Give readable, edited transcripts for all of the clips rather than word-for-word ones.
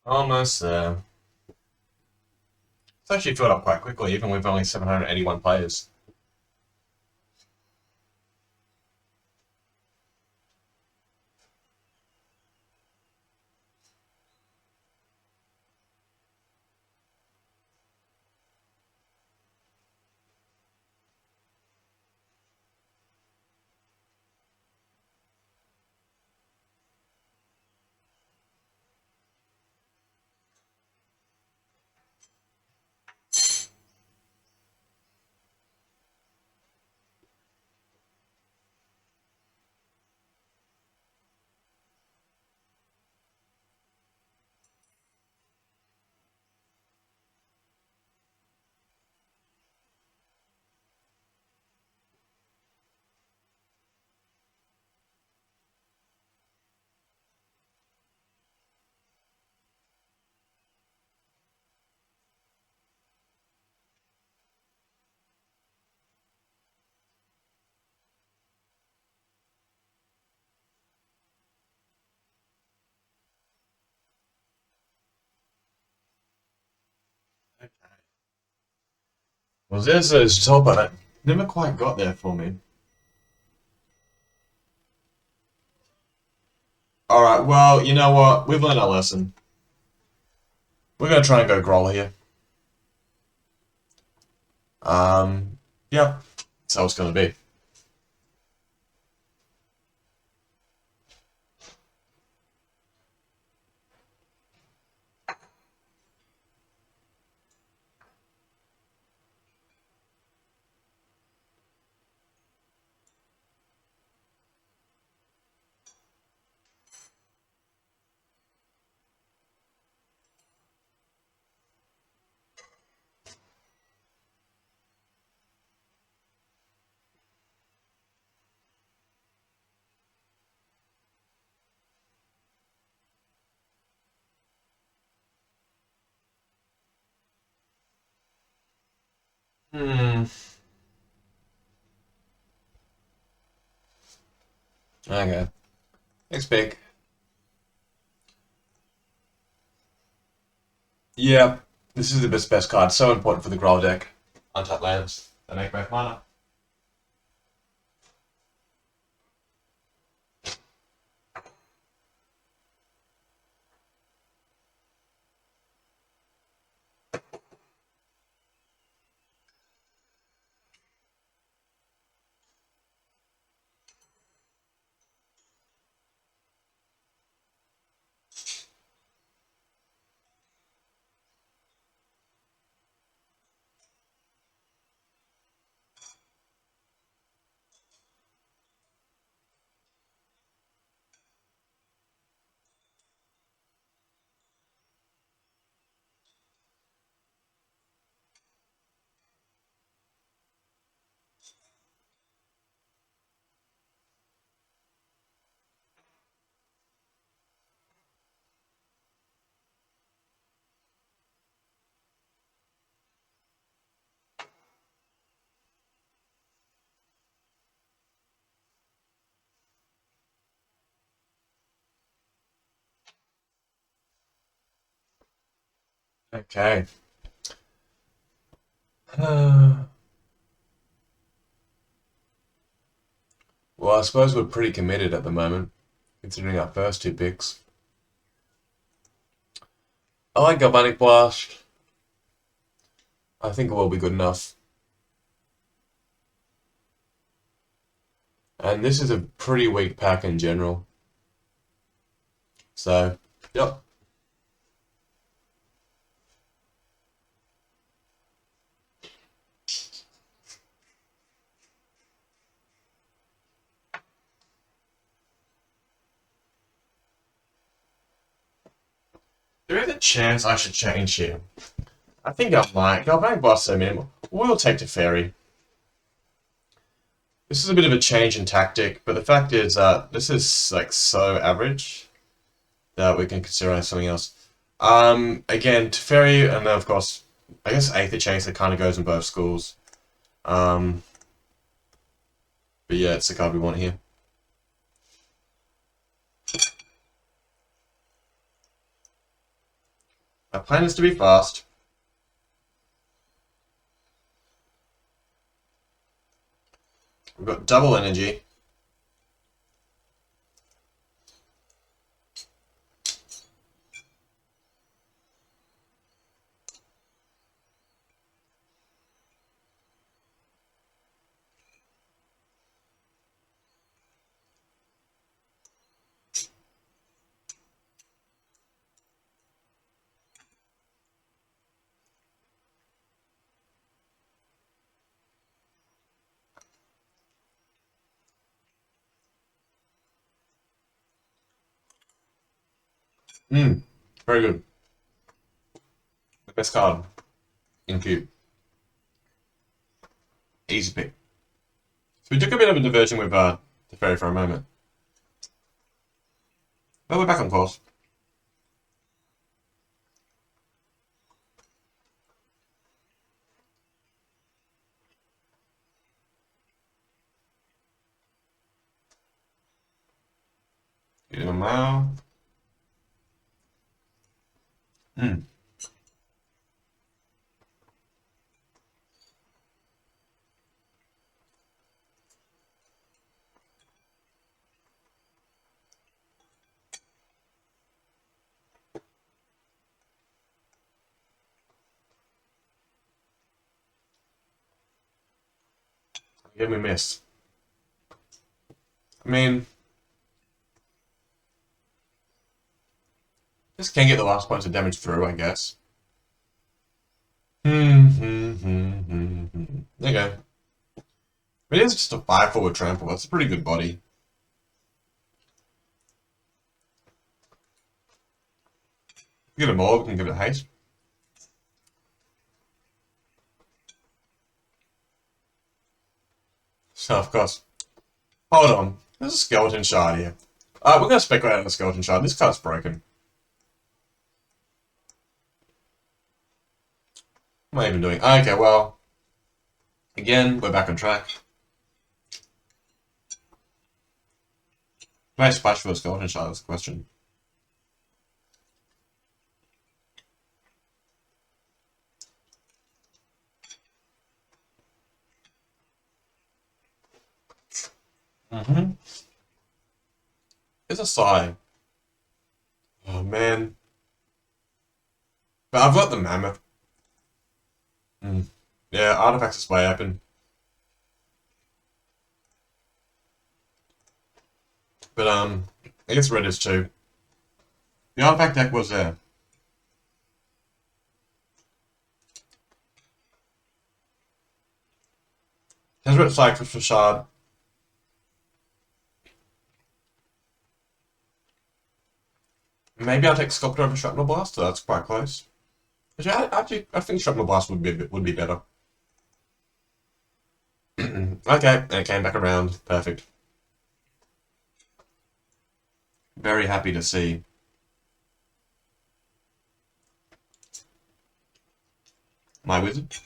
Almost there. It's actually filled up quite quickly, even with only 781 players. Okay. Well, there's a top on it. Never quite got there for me. Alright, well, you know what? We've learned our lesson. We're gonna try and go Gruul here. Yeah, that's how it's gonna be. Hmm. Okay. Next pick. Yeah, this is the best card. So important for the Gruul deck. Untap lands. They make both mana. Okay. Well, I suppose we're pretty committed at the moment, considering our first two picks. I like Galvanic Blast. I think it will be good enough. And this is a pretty weak pack in general. So, yep. There is a chance I should change here. I think I might. Galvanic Blast so minimal. We'll take Teferi. This is a bit of a change in tactic, but the fact is that this is like so average that we can consider something else. Again, Teferi, and then of course, I guess Aether Chaser kind of goes in both schools. Um, but yeah, it's the card we want here. Our plan is to be fast. We've got double energy. Very good. The best card in Cube. Easy pick. So we took a bit of a diversion with the fairy for a moment. But we're back on course. Get him a mail. Again, we missed. I mean, just can't get the last points of damage through, I guess. There you go. It is just a 5-forward trample. That's a pretty good body. Give it more, we can give it haste. So, of course. Hold on. There's a skeleton shard here. We're going to speculate on the skeleton shard. This card's broken. What am I even doing? Okay, well. Again, we're back on track. Can I splash for a skeleton shard? That's the question. It's a sigh. Oh, man. But I've got the mammoth. Yeah, artifacts is way open. But, I guess red is too. The artifact deck was there. Has red cycles for shard. Maybe I'll take Sculptor over Shrapnel Blast, so that's quite close. Actually, I think Shrapnel Blast would be better. Okay, and it came back around. Perfect. Very happy to see. My wizard.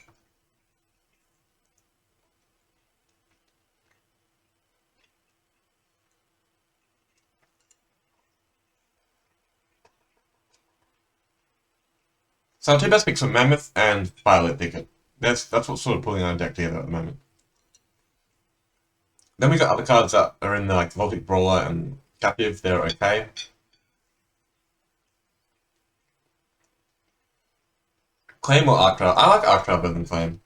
So our two best picks are Mammoth and Violet Thicket. That's what's sort of pulling our deck together at the moment. Then we got other cards that are in the like Voltic Brawler and Captive. They're okay. Claim or Arc Trail? I like Arc Trail better than Claim.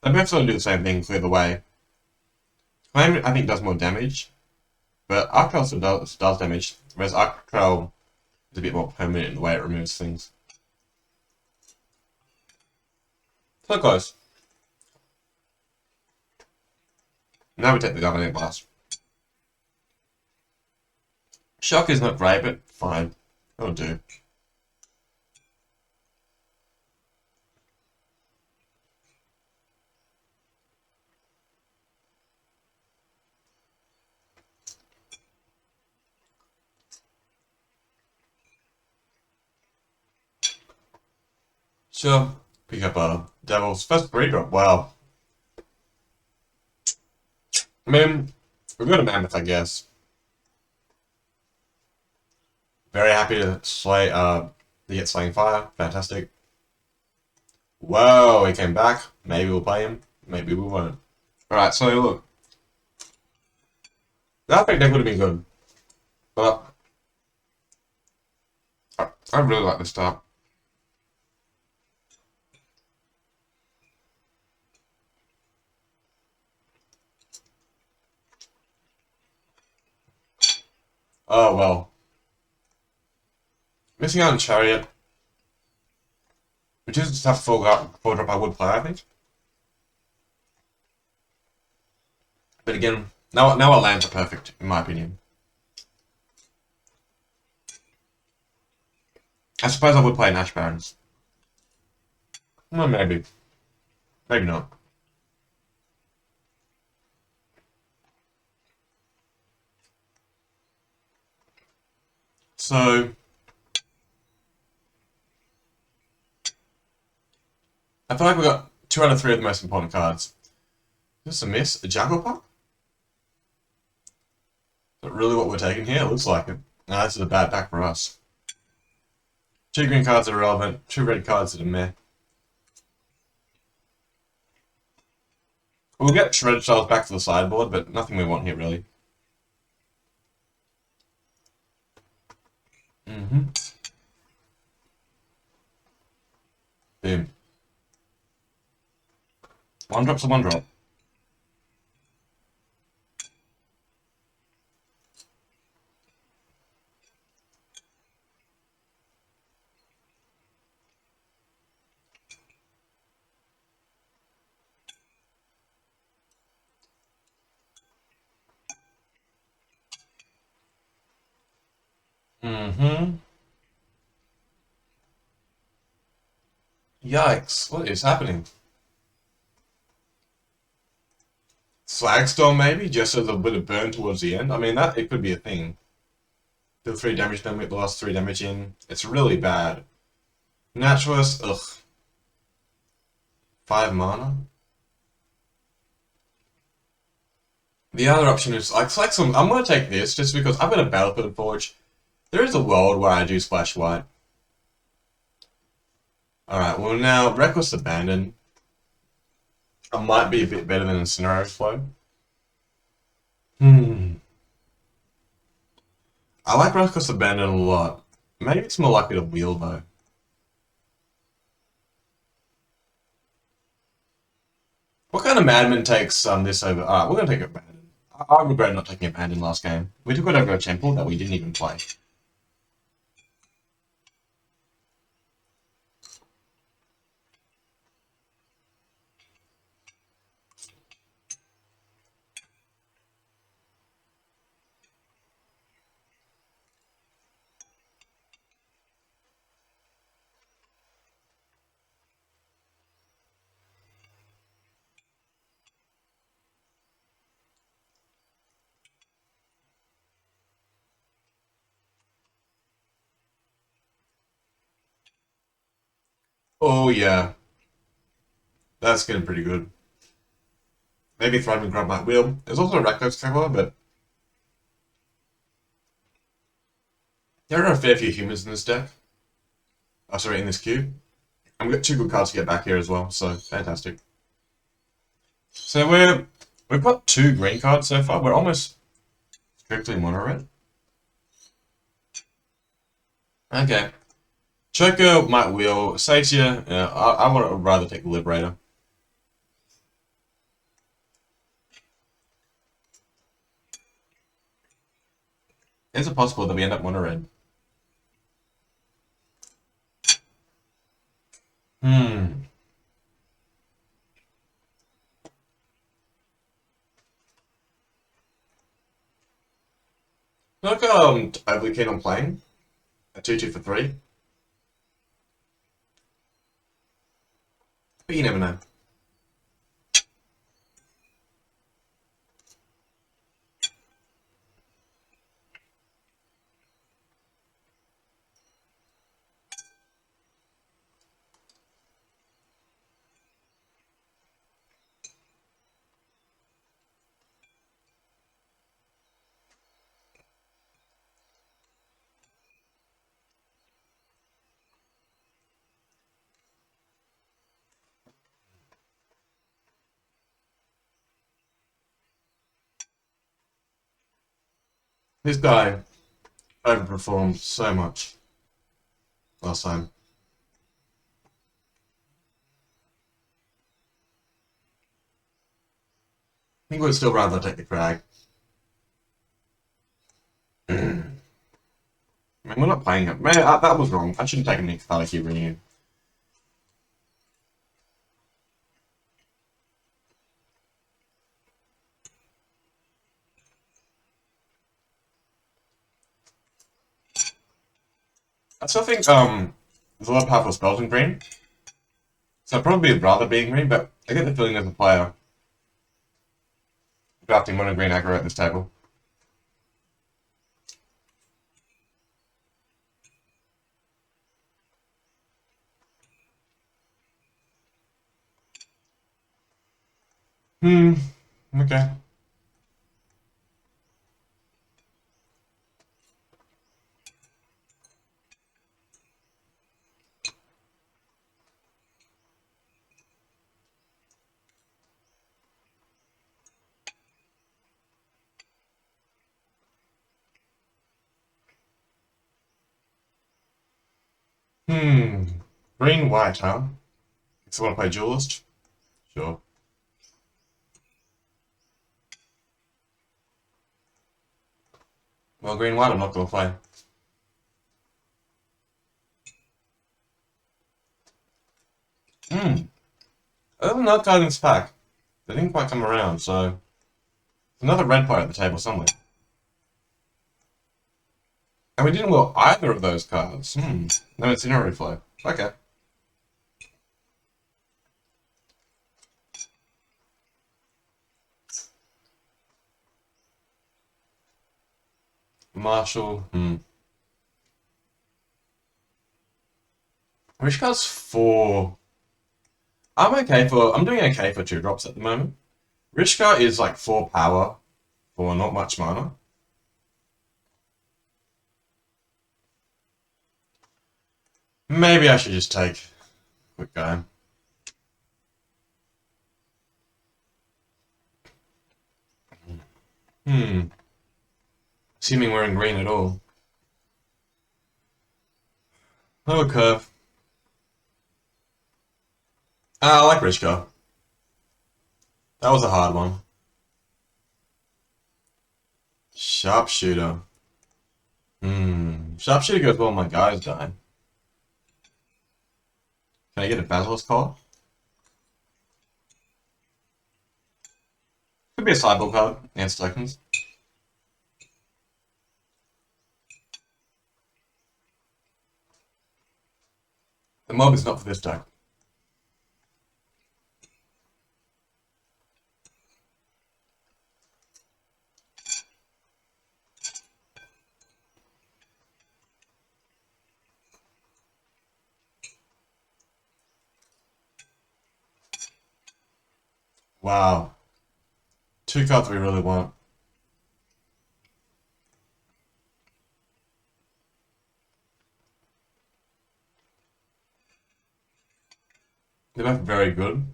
They both sort of do the same thing, clear the way. Claim, I think, does more damage, but Arc Trail still does damage, whereas Arc Trail is a bit more permanent in the way it removes things. So close. Now we take the Governing Blast. Shock is not great, but fine. That'll do. Sure. Pick up a Devil's first 3-drop. Wow. I mean, we've got a Mammoth, I guess. Very happy to slay He gets Slaying Fire. Fantastic. Whoa, he came back. Maybe we'll play him. Maybe we won't. Alright, so look. That pick deck would have been good. But I really like this start. Oh, well. Missing out on Chariot. Which is a tough full drop I would play, I think. But again, now our lands are perfect, in my opinion. I suppose I would play Nash Barons. Well, maybe. Maybe not. So, I feel like we got 2 out of 3 of the most important cards. Is this a miss? A Jackal Pup? Is that really what we're taking here? It looks like it. No, this is a bad pack for us. 2 green cards that are relevant, 2 red cards that are meh. We'll get Shredded Shells back to the sideboard, but nothing we want here, really. Boom. 1 drop's a 1 drop. Yikes, what is happening? Slagstorm maybe, just as a bit of burn towards the end. I mean, that it could be a thing. Deal 3 damage, then we lost 3 damage in. It's really bad. Naturalist, ugh. 5 mana. The other option is like some. I'm gonna take this just because I've got a Battlefield Forge. There is a world where I do splash white. Alright, well now, Reckless Abandon. I might be a bit better than Incinerary Flow. I like Reckless Abandon a lot. Maybe it's more likely to wheel though. What kind of madman takes this over? Alright, we're gonna take Abandon. I regret not taking Abandon last game. We took it over a temple that we didn't even play. Oh yeah, that's getting pretty good. Maybe Thriving Grub might wheel. There's also a Rakdos cover, but there are a fair few humans in this deck. Oh, sorry, in this queue. And we've got 2 good cards to get back here as well, so fantastic. So we've got 2 green cards so far. We're almost strictly mono red. Okay. Choker might wheel. Satia, I would rather take the Liberator. Is it possible that we end up mono red? Look, overly keen on playing a 2/2 for 3, but you never know. This guy overperformed so much last time. I think we'd still rather take the crag. I mean, we're not playing it. Man, that was wrong. I shouldn't take any Cathartic Reunion. I still think there's a lot of powerful spells in green. So I'd probably rather be in green, but I get the feeling there's a player drafting mono green aggro at this table. Okay. Green white, huh? So want to play duelist? Sure. Well, green white I'm not gonna play. Other than that card in this pack, they didn't quite come around, so there's another red player at the table somewhere. And we didn't will either of those cards. No incinerary flow. Okay. Marshall. Which card's 4? I'm doing okay for 2-drops at the moment. Rishka is like 4 power for not much mana. Maybe I should just take a quick guy. Assuming we're in green at all. Lower curve. I like Rishka. That was a hard one. Sharpshooter. Sharpshooter goes well when my guys die. Can I get a Basilisk Collar? Could be a sideboard card. Answer tokens. The mob is not for this deck. Wow. 2 cards we really want. They're both very good.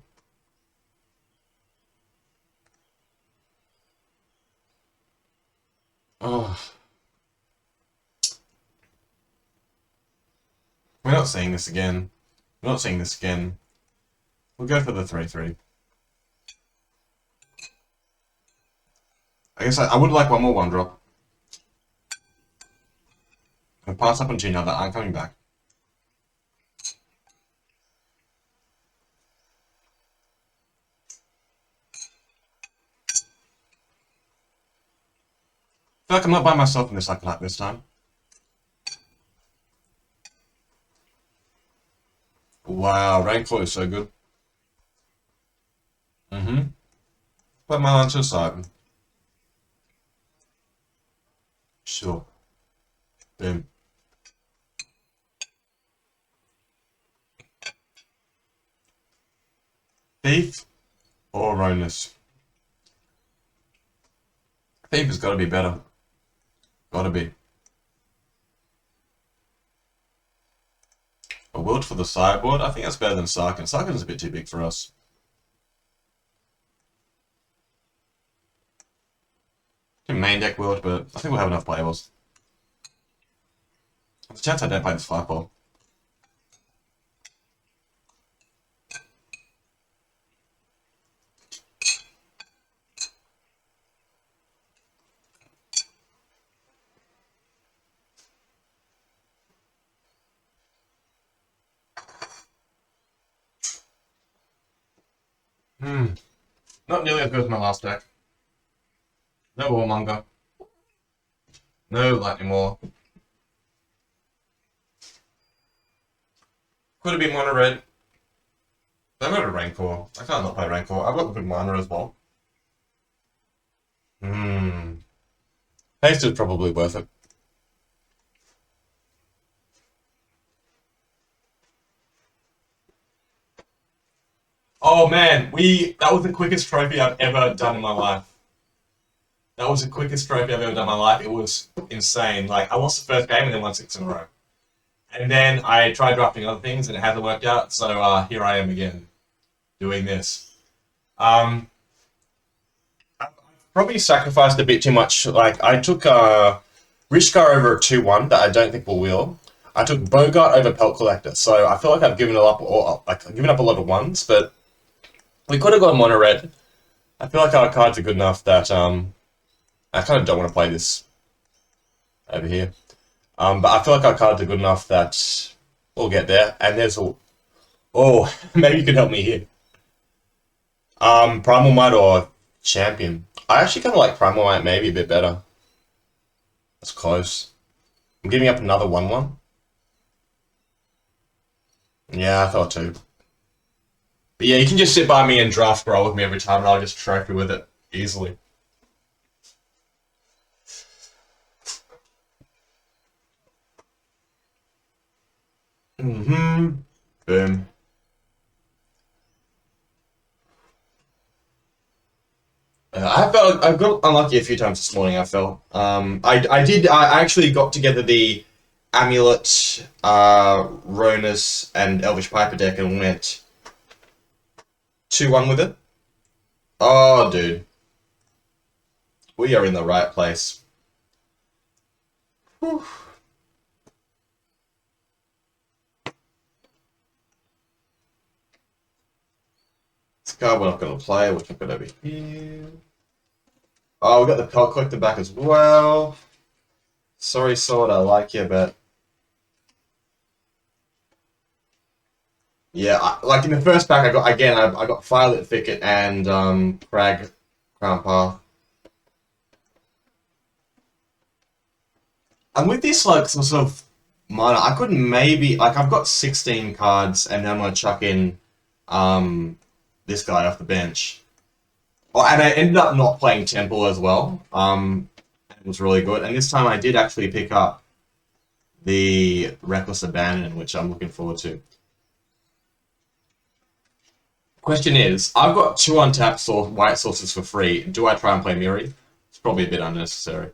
Oh. We're not seeing this again. We're not seeing this again. We'll go for the 3/3. I guess I would like one more 1-drop. I'll pass up on 2 now that aren't coming back. I feel like I'm not by myself in this cycle this time. Wow, Rancor is so good. Put my lunch aside. Sure. Boom. Thief or Ronus? Thief has got to be better. Gotta be. A Wilt for the sideboard? I think that's better than Sarkhan. Sarkhan's a bit too big for us. I think main deck build, but I think we'll have enough playables. There's a chance I don't play this flagpole. Not nearly as good as my last deck. No Warmonger. No Lightning Maw. Could have been mono red. I've got a Rancor. I can't not play Rancor. I've got good mana as well. Haste is probably worth it. Oh man, that was the quickest trophy I've ever done in my life. That was the quickest trophy I've ever done in my life. It was insane. Like, I lost the first game and then won 6 in a row. And then I tried drafting other things and it hasn't worked out, so here I am again, doing this. I probably sacrificed a bit too much. Like, I took Rishkar over a 2-1 that I don't think will wheel. I took Bogart over Pelt Collector, so I feel like I've given up a lot of ones, but we could have gone mono red. I feel like our cards are good enough that I kind of don't want to play this over here. But I feel like our cards are good enough that we'll get there. And there's a... Oh, maybe you can help me here. Primal Might or Champion? I actually kind of like Primal Might maybe a bit better. That's close. I'm giving up another 1-1. Yeah, I thought too. But yeah, you can just sit by me and draft Gruul with me every time and I'll just trophy with it easily. Boom. I got unlucky a few times this morning. I felt. I actually got together the Amulet, Ronus, and Elvish Piper deck and went 2-1 with it. Oh, dude, we are in the right place. Whew. This card we're not going to play. We'll chuck it over here. Oh, we got the Pelt Collector back as well. Sorry, Sword, I like you, but yeah, like in the first pack, I got Firelit Thicket and Crag Crown Path. And with this like some sort of mana, I could maybe like I've got 16 cards, and then I'm gonna chuck in this guy off the bench. Oh, and I ended up not playing Temple as well. It was really good, and this time I did actually pick up the Reckless Abandon, which I'm looking forward to. Question is, I've got 2 untapped white sources for free. Do I try and play Miri? It's probably a bit unnecessary.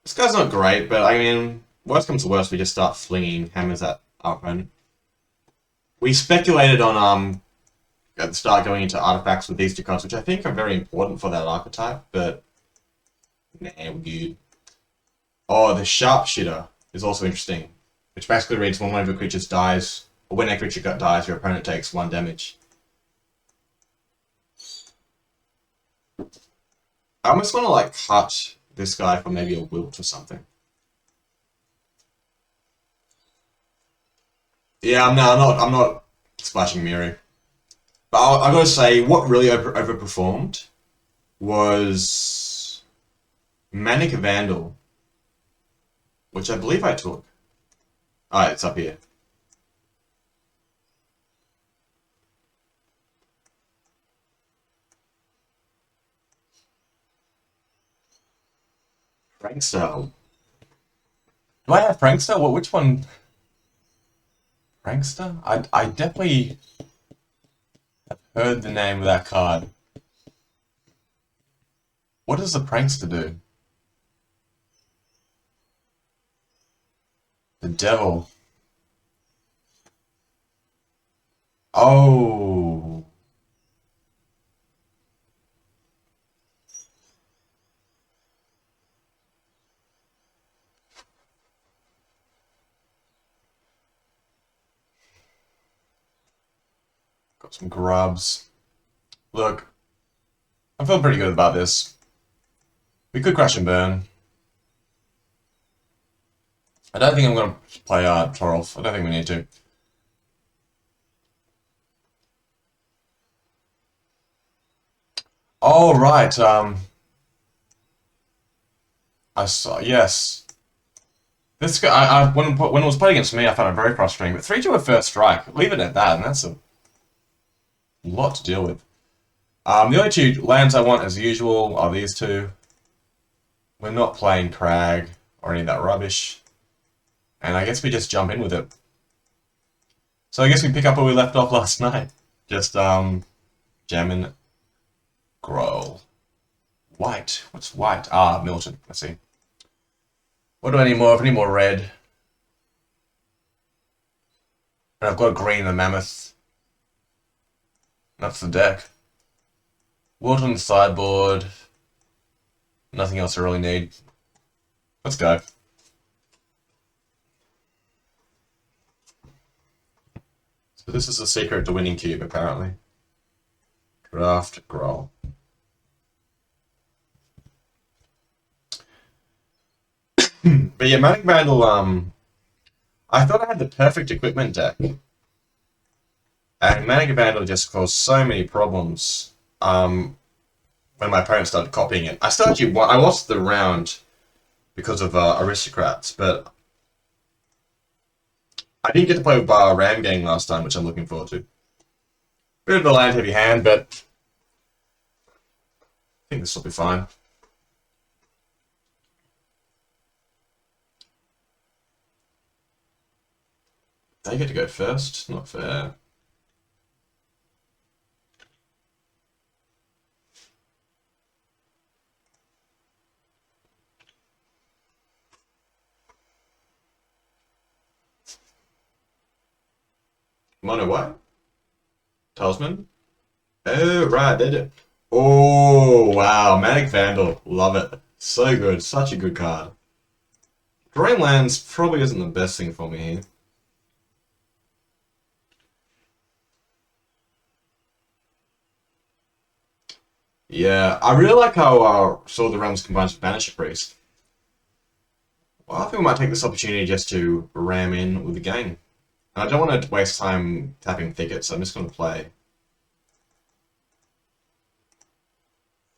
This guy's not great, but I mean, worst comes to worst, we just start flinging hammers at our opponent. We speculated on at the start going into artifacts with these 2 cards, which I think are very important for that archetype, but nah, we're good. Oh, the Sharpshooter is also interesting, which basically reads when one of your creatures dies, or when a creature dies, your opponent takes 1 damage. I almost want to like cut this guy for maybe a wilt or something. Yeah, I'm not splashing Miri. But I gotta say, what really overperformed was Manic Vandal, which I believe I took. Alright, it's up here. Prankster. Do I have Prankster? Well, which one? Prankster? I definitely have heard the name of that card. What does the Prankster do? The Devil. Oh. some grubs. Look, I'm feeling pretty good about this. We could crash and burn. I don't think I'm going to play Torolf. I don't think we need to. Oh, right. I saw, yes. This guy, when it was played against me, I found it very frustrating. But 3-2 at first strike, leave it at that, and that's a lot to deal with. The only two lands I want, as usual, are these two. We're not playing Crag or any of that rubbish. And I guess we just jump in with it. So I guess we pick up where we left off last night. Just, jamming Gruul. White. What's white? Ah, Milton. Let's see. What do I need more of? I need more red. And I've got green and the mammoth. That's the deck. Wilt on the sideboard. Nothing else I really need. Let's go. So this is the secret to winning cube, apparently. Draft Gruul. But yeah, Manic Vandal, I thought I had the perfect equipment deck. And Manic Vandal just caused so many problems when my parents started copying it. I still actually won. I lost the round because of Aristocrats, but I didn't get to play with Ram Gang last time, which I'm looking forward to. Bit of a land heavy hand, but I think this will be fine. They get to go first? Not fair. Mono what? Talisman? Oh, right, they do. Oh, wow. Manic Vandal. Love it. So good. Such a good card. Drawing lands probably isn't the best thing for me here. Yeah, I really like how Sword of the Realms combines with Banisher Priest. Well, I think we might take this opportunity just to ram in with the gang. I don't want to waste time tapping Thicket, so I'm just going to play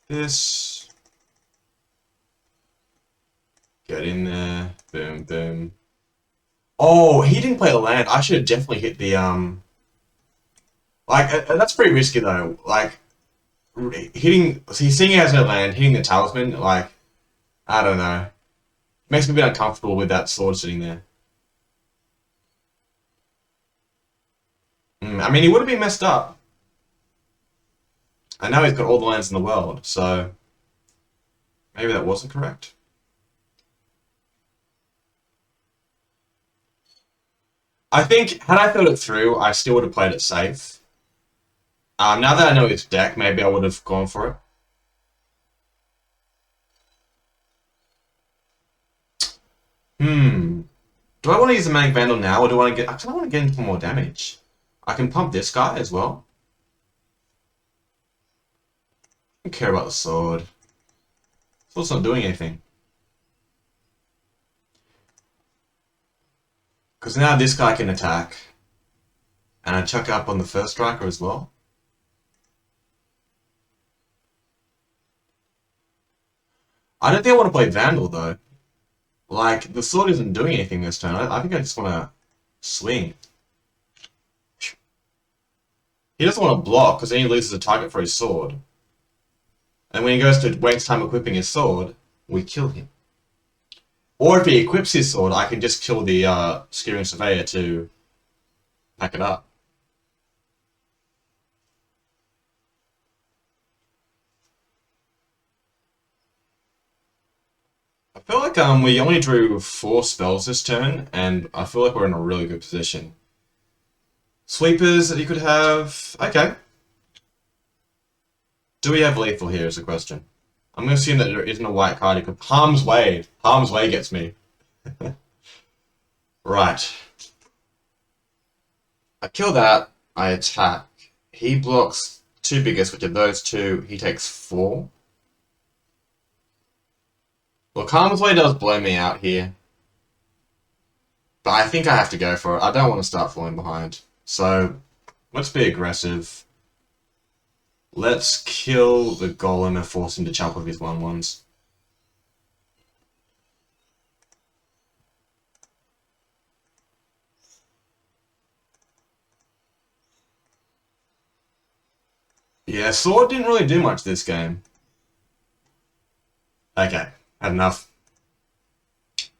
this. Get in there. Boom, boom. Oh, he didn't play the land. I should have definitely hit the, Like, that's pretty risky, though. Like, hitting... So he's seeing he has no land, hitting the Talisman, like... I don't know. Makes me a bit uncomfortable with that sword sitting there. I mean, he would have been messed up. And now he's got all the lands in the world, so... Maybe that wasn't correct. I think, had I thought it through, I still would have played it safe. Now that I know his deck, maybe I would have gone for it. Do I want to use the Manic Vandal now, or do I want to get... I kind of want to get into more damage. I can pump this guy as well. I don't care about the sword. Sword's not doing anything. Because now this guy can attack. And I chuck up on the first striker as well. I don't think I want to play Vandal, though. Like, the sword isn't doing anything this turn. I think I just want to swing. He doesn't want to block, because then he loses a target for his sword. And when he goes to waste time equipping his sword, we kill him. Or if he equips his sword, I can just kill the Skewering Surveyor to pack it up. I feel like we only drew 4 spells this turn, and I feel like we're in a really good position. Sweepers that he could have... Okay. Do we have lethal here is the question. I'm going to assume that there isn't a white card he could... Harm's Way. Harm's Way gets me. Right. I kill that. I attack. He blocks 2 biggest, which are those 2. He takes 4. Well, Karma's Way does blow me out here. But I think I have to go for it. I don't want to start falling behind. So, let's be aggressive. Let's kill the Golem and force him to chump with his 1/1s. Yeah, Sword didn't really do much this game. Okay, had enough.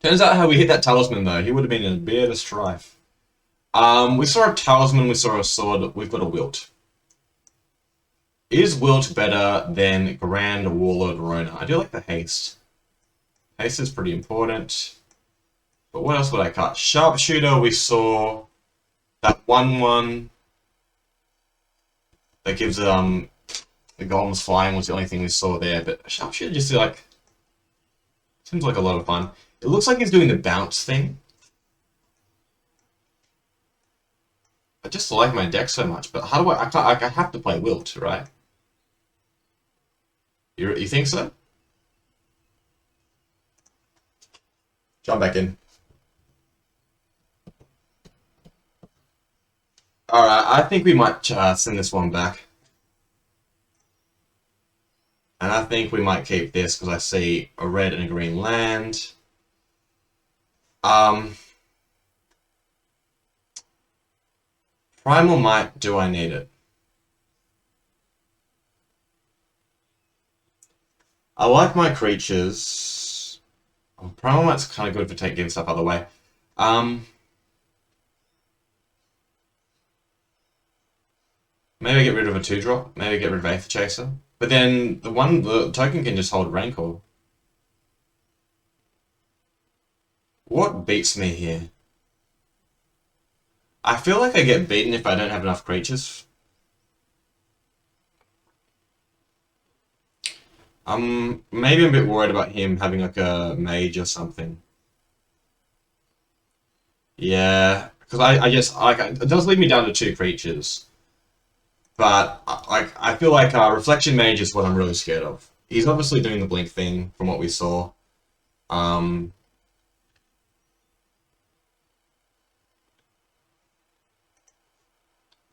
Turns out how we hit that Talisman, though. He would have been in a bit of strife. We saw a Talisman, we saw a Sword, we've got a Wilt. Is Wilt better than Grand Warlord Rona? I do like the Haste. Haste is pretty important. But what else would I cut? Sharpshooter, we saw that 1/1 that gives the Golem's Flying was the only thing we saw there, but Sharpshooter just like seems like a lot of fun. It looks like he's doing the bounce thing. I just like my deck so much, but how do I can't, I have to play Wilt, right? You think so? Jump back in. Alright, I think we might send this one back. And I think we might keep this because I see a red and a green land. Primal Might, do I need it? I like my creatures. Primal Might's kind of good for getting stuff out of the way. Maybe get rid of a 2-drop. Maybe get rid of Aether Chaser. But then the token can just hold Rancor. What beats me here? I feel like I get beaten if I don't have enough creatures. Maybe I'm a bit worried about him having like a mage or something. Yeah, because I just like it does leave me down to 2 creatures. But like I feel like Reflection Mage is what I'm really scared of. He's obviously doing the blink thing from what we saw.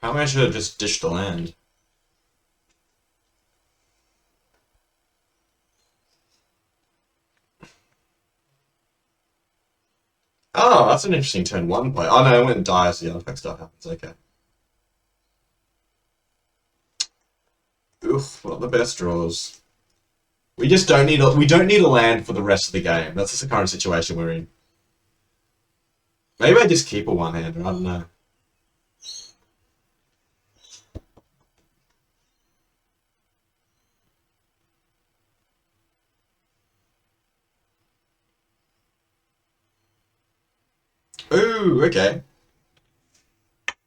Probably I should have just dished the land. Oh, that's an interesting turn 1 play. Oh no, it went and dies, the artifact stuff happens, okay. Oof, not the best draws. We just don't need a land for the rest of the game. That's just the current situation we're in. Maybe I just keep a one-hander, I don't know. Ooh, okay.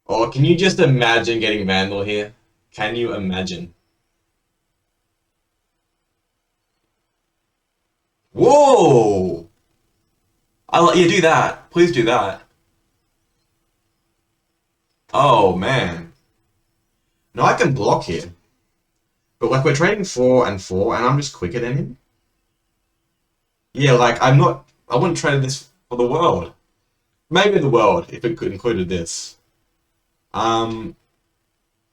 Oh, can you just imagine getting Vandal here? Can you imagine? Whoa! Yeah, do that. Please do that. Oh, man. No, I can block here. But, like, we're trading 4 and 4, and I'm just quicker than him? Yeah, like, I wouldn't trade this for the world. Maybe the world, if it included this. I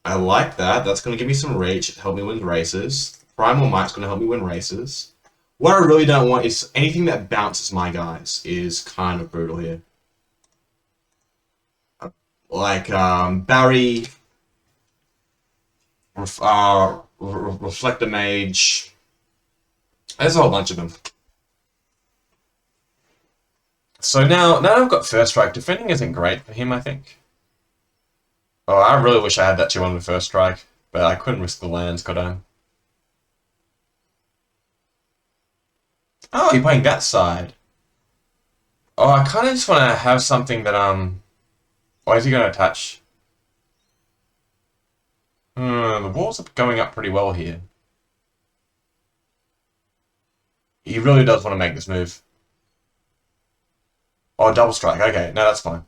like that. That's going to give me some reach, help me win races. Primal Might's going to help me win races. What I really don't want is anything that bounces my guys is kind of brutal here. Like, Barry, Reflector Mage. There's a whole bunch of them. So now I've got First Strike. Defending isn't great for him, I think. Oh, I really wish I had that 2 with First Strike, but I couldn't risk the lands, could I? Oh, you're playing that side. Oh, I kind of just want to have something that, why is he going to attach? The walls are going up pretty well here. He really does want to make this move. Oh, double strike. Okay, no, that's fine.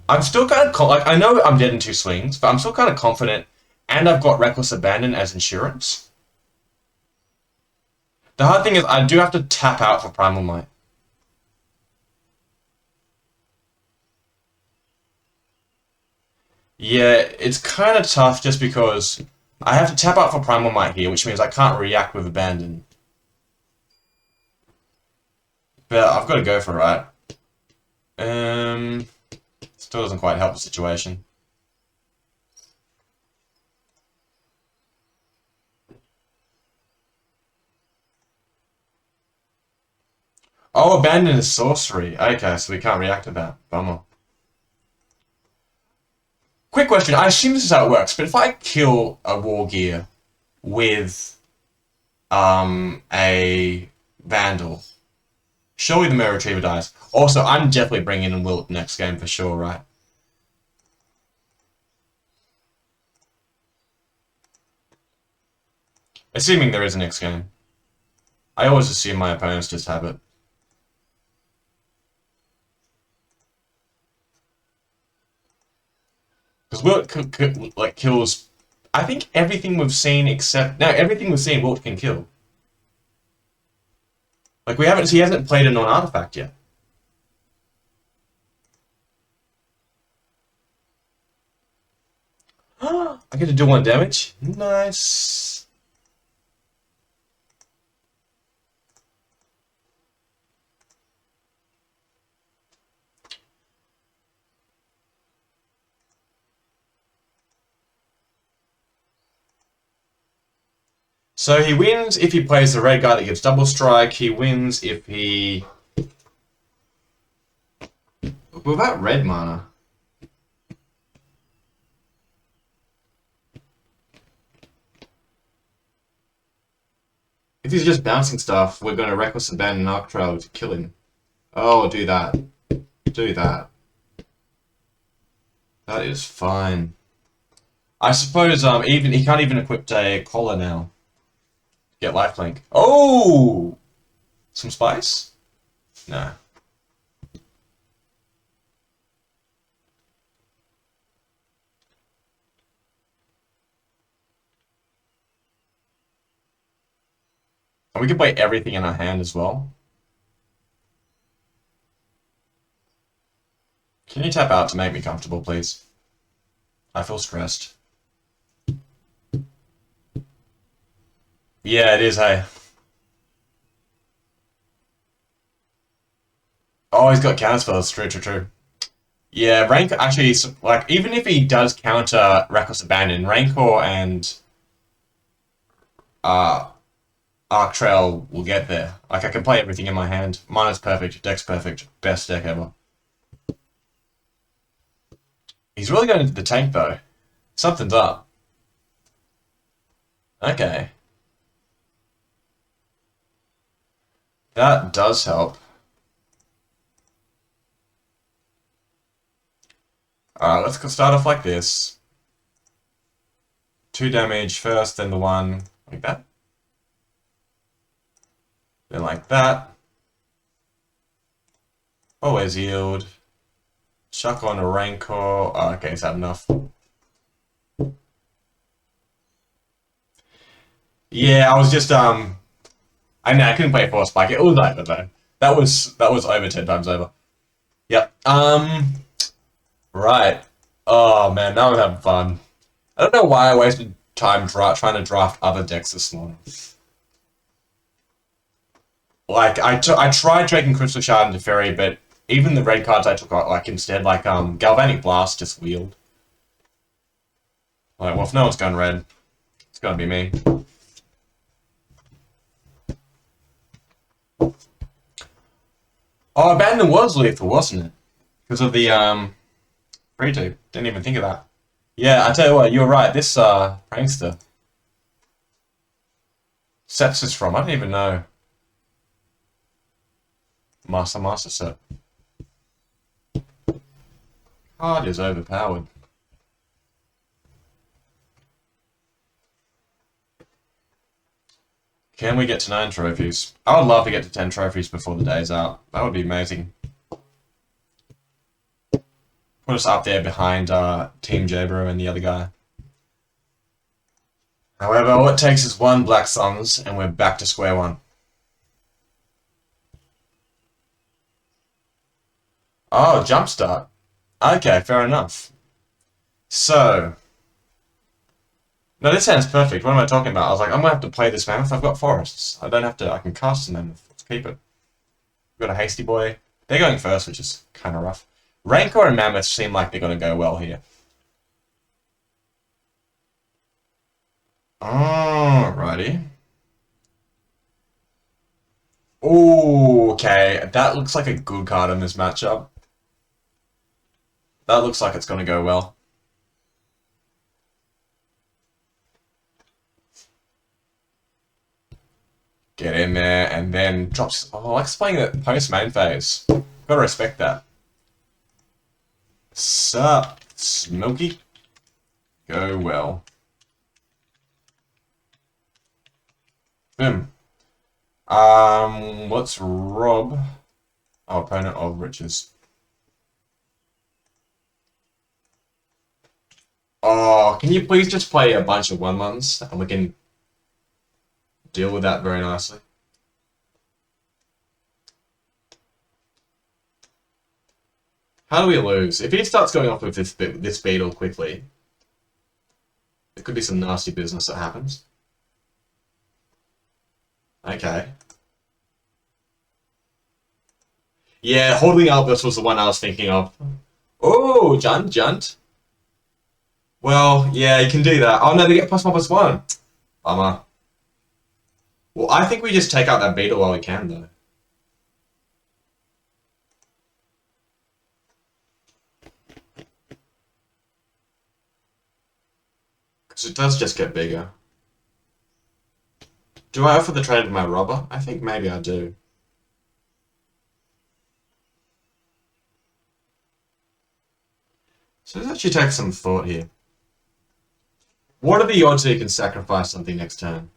I'm still kind of like I know I'm dead in 2 swings, but I'm still kind of confident, and I've got Reckless Abandon as insurance. The hard thing is I do have to tap out for Primal Might. Yeah, it's kind of tough just because I have to tap out for Primal Might here, which means I can't react with Abandon. But I've got to go for it, right? Still doesn't quite help the situation. Oh, Abandon is sorcery. Okay, so we can't react to that. Bummer. Quick question. I assume this is how it works, but if I kill a War Gear with a Vandal, surely the Mirror Retriever dies. Also, I'm definitely bringing in Wilt next game for sure, right? Assuming there is a next game. I always assume my opponents just have it. Because Wilt like kills, I think everything we've seen except no, everything we've seen Wilt can kill. Like he hasn't played a non-artifact yet. I get to do 1 damage. Nice. So he wins if he plays the red guy that gives double strike. He wins if he... What about red mana? If he's just bouncing stuff, we're going to Reckless Abandon Aggro to kill him. Oh, do that. Do that. That is fine. I suppose even he can't even equip a collar now. Get lifelink. Oh! Some spice? No. And we can play everything in our hand as well. Can you tap out to make me comfortable, please? I feel stressed. Yeah, it is, hey. Oh, he's got counterspells. True. Yeah, Rancor actually, like, even if he does counter Reckless Abandon, Rancor and Arc Trail will get there. Like, I can play everything in my hand. Mana's perfect, deck's perfect, best deck ever. He's really going into the tank, though. Something's up. Okay. That does help. Alright, let's start off like this. 2 damage first, then the 1, like that. Then like that. Always yield. Chuck on a Rancor. Oh, okay, is that enough? Yeah, I was just I know I couldn't play Force Spike. It was over though. That was over 10 times over. Yep. Right. Oh man, now we're having fun. I don't know why I wasted time trying to draft other decks this morning. Like I tried taking Crystal Shard into Fairy, but even the red cards I took out, like instead, like Galvanic Blast just wheeled. Like, well, if no one's going red, it's gonna be me. Oh, Abandon was lethal, wasn't it? Because of the free to. Didn't even think of that. Yeah, I tell you what, you're right. This prankster. Sets is from, I don't even know. Master set. Card is overpowered. Can we get to 9 trophies? I would love to get to 10 trophies before the day's out. That would be amazing. Put us up there behind Team Jabro and the other guy. However, all it takes is one Black Suns, and we're back to square one. Oh, jumpstart. Okay, fair enough. So... No, this sounds perfect. What am I talking about? I was like, I'm gonna have to play this mammoth. I've got forests. I don't have to... I can cast the mammoth. Let's keep it. We've got a hasty boy. They're going first, which is kind of rough. Rancor and mammoth seem like they're gonna go well here. Alrighty. Ooh, okay. That looks like a good card in this matchup. That looks like it's going to go well. Get in there and then drops... Oh, I like playing the post-main phase. Gotta respect that. Sup, Smoky? Go well. Boom. Let's rob our opponent of riches. Oh, can you please just play a bunch of 1/1s and we can deal with that very nicely? How do we lose? If he starts going off with this beetle quickly, there could be some nasty business that happens. Okay. Yeah, holding Albus was the one I was thinking of. Oh, Junt. Well, yeah, you can do that. Oh no, they get +1/+1. Bummer. Well, I think we just take out that beetle while we can, though. Because it does just get bigger. Do I offer the trade with my robber? I think maybe I do. So let's actually take some thought here. What are the odds that you can sacrifice something next turn?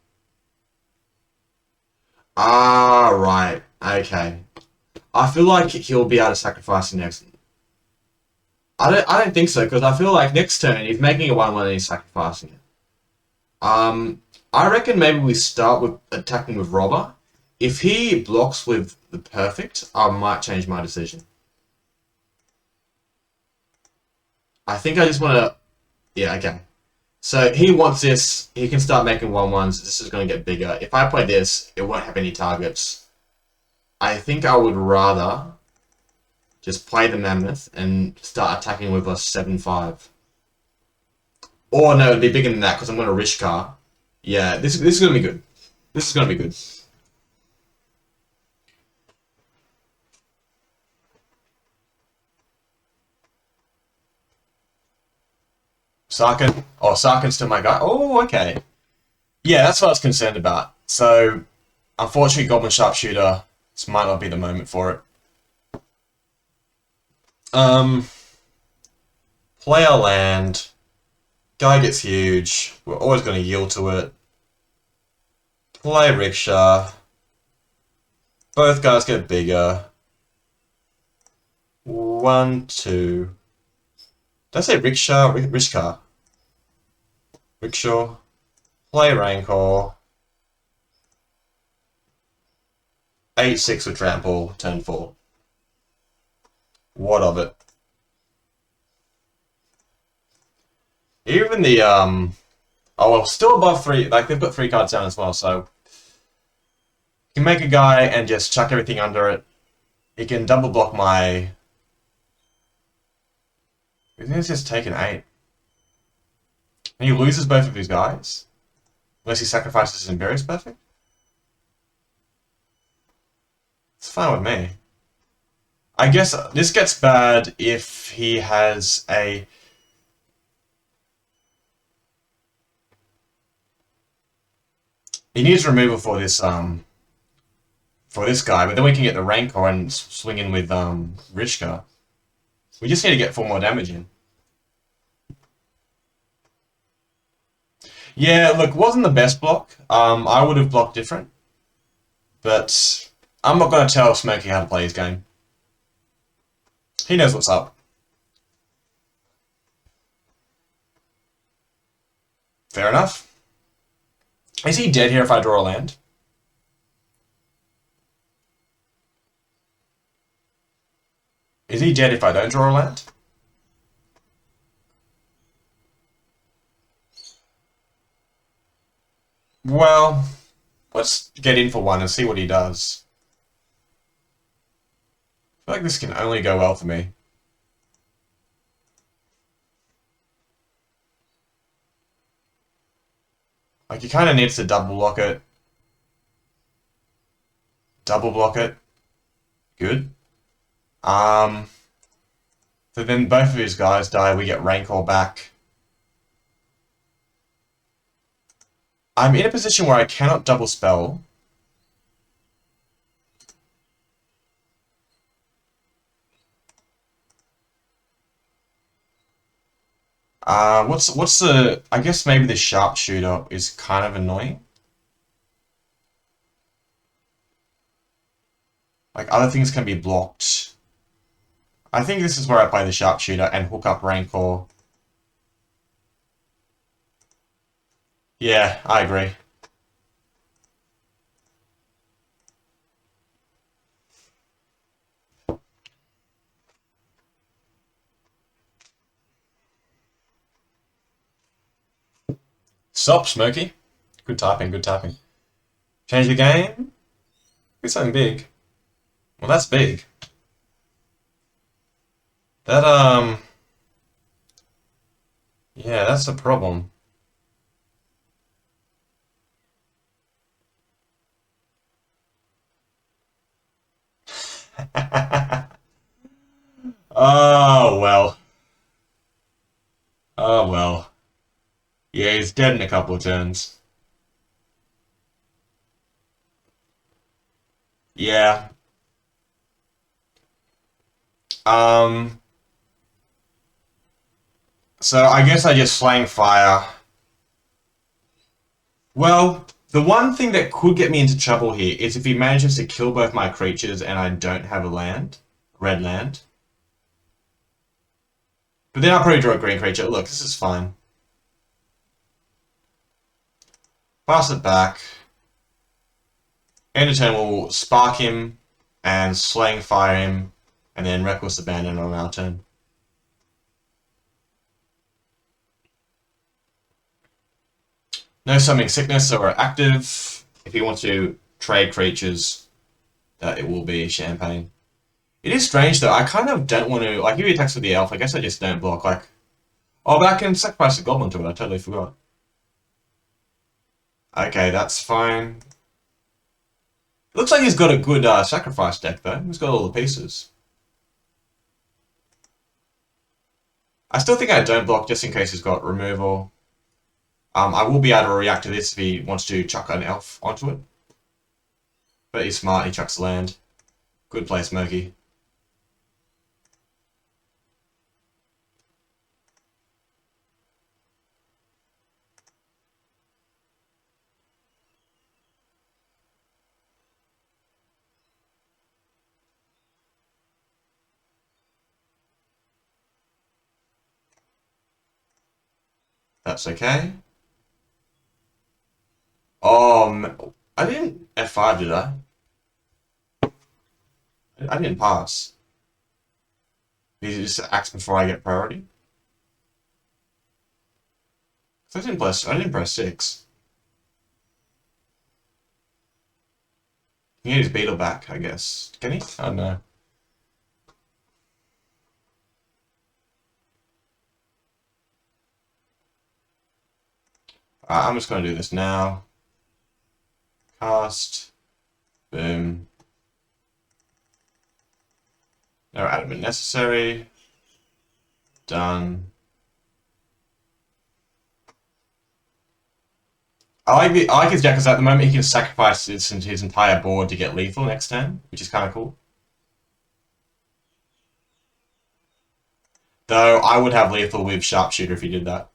Ah, right. Okay. I feel like he'll be able to sacrifice the next. I don't think so, because I feel like next turn he's making a 1/1 and he's sacrificing it. I reckon maybe we start with attacking with Robber. If he blocks with the perfect, I might change my decision. I think I just want to... Yeah, okay. So he wants this. He can start making 1/1s. This is going to get bigger. If I play this, it won't have any targets. I think I would rather just play the Mammoth and start attacking with a 7/5. Or no, it'd be bigger than that because I'm going to Rishkar. Yeah, this is going to be good. This is going to be good. Sarkin. Oh, Sarkin's still my guy. Oh, okay. Yeah, that's what I was concerned about. So, unfortunately, Goblin Sharpshooter, this might not be the moment for it. Play our land. Guy gets huge. We're always going to yield to it. Play Rickshaw. Both guys get bigger. 1, 2. Did I say Rickshaw? Rishkar. Rickshaw. Play Rancor. 8/6 with Trample, turn 4. What of it? Even the, oh well, still above 3, like, they've got 3 cards down as well, so... You can make a guy and just chuck everything under it. You can double block my... I think it's just take an 8. And he loses both of his guys. Unless he sacrifices his Imperious Perfect. It's fine with me. I guess this gets bad if he has a... He needs removal for this guy, but then we can get the Rancor and swing in with Rishka. We just need to get 4 more damage in. Yeah, look, wasn't the best block. I would have blocked different. But I'm not going to tell Smokey how to play his game. He knows what's up. Fair enough. Is he dead here if I draw a land? Is he dead if I don't draw a land? Well, let's get in for one and see what he does. I feel like this can only go well for me. Like, he kind of needs to double block it. Double block it. Good. So then both of his guys die, we get Rancor back. I'm in a position where I cannot double spell. What's the... I guess maybe the sharpshooter is kind of annoying. Like, other things can be blocked. I think this is where I play the sharpshooter and hook up Rancor. Yeah, I agree. Stop, Smokey. Good typing, good typing. Change the game? Do something big. Well, that's big. That, yeah, that's a problem. Oh, well. Oh, well. Yeah, he's dead in a couple of turns. Yeah. Um, so I guess I just slang fire. Well, the one thing that could get me into trouble here is if he manages to kill both my creatures and I don't have a land. Red land. But then I'll probably draw a green creature. Look, this is fine. Pass it back. End of turn will spark him and slang fire him and then reckless abandon on our turn. No summoning sickness, so we're active. If you want to trade creatures, it will be champagne. It is strange though, I kind of don't want to, like if he attacks with the elf, I guess I just don't block, like... Oh, but I can sacrifice a goblin to it, I totally forgot. Okay, that's fine. Looks like he's got a good sacrifice deck though, he's got all the pieces. I still think I don't block just in case he's got removal. I will be able to react to this if he wants to chuck an elf onto it. But he's smart, he chucks land. Good play, Smokey. That's okay. I didn't F5, did I? I didn't pass. He just acts before I get priority. I didn't press 6. He can get his beetle back, I guess. Can he? I don't know. I'm just going to do this now. Cast. Boom. No adamant necessary. Done. I like his deck because at the moment he can sacrifice his entire board to get lethal next turn, which is kind of cool. Though I would have lethal with sharpshooter if he did that.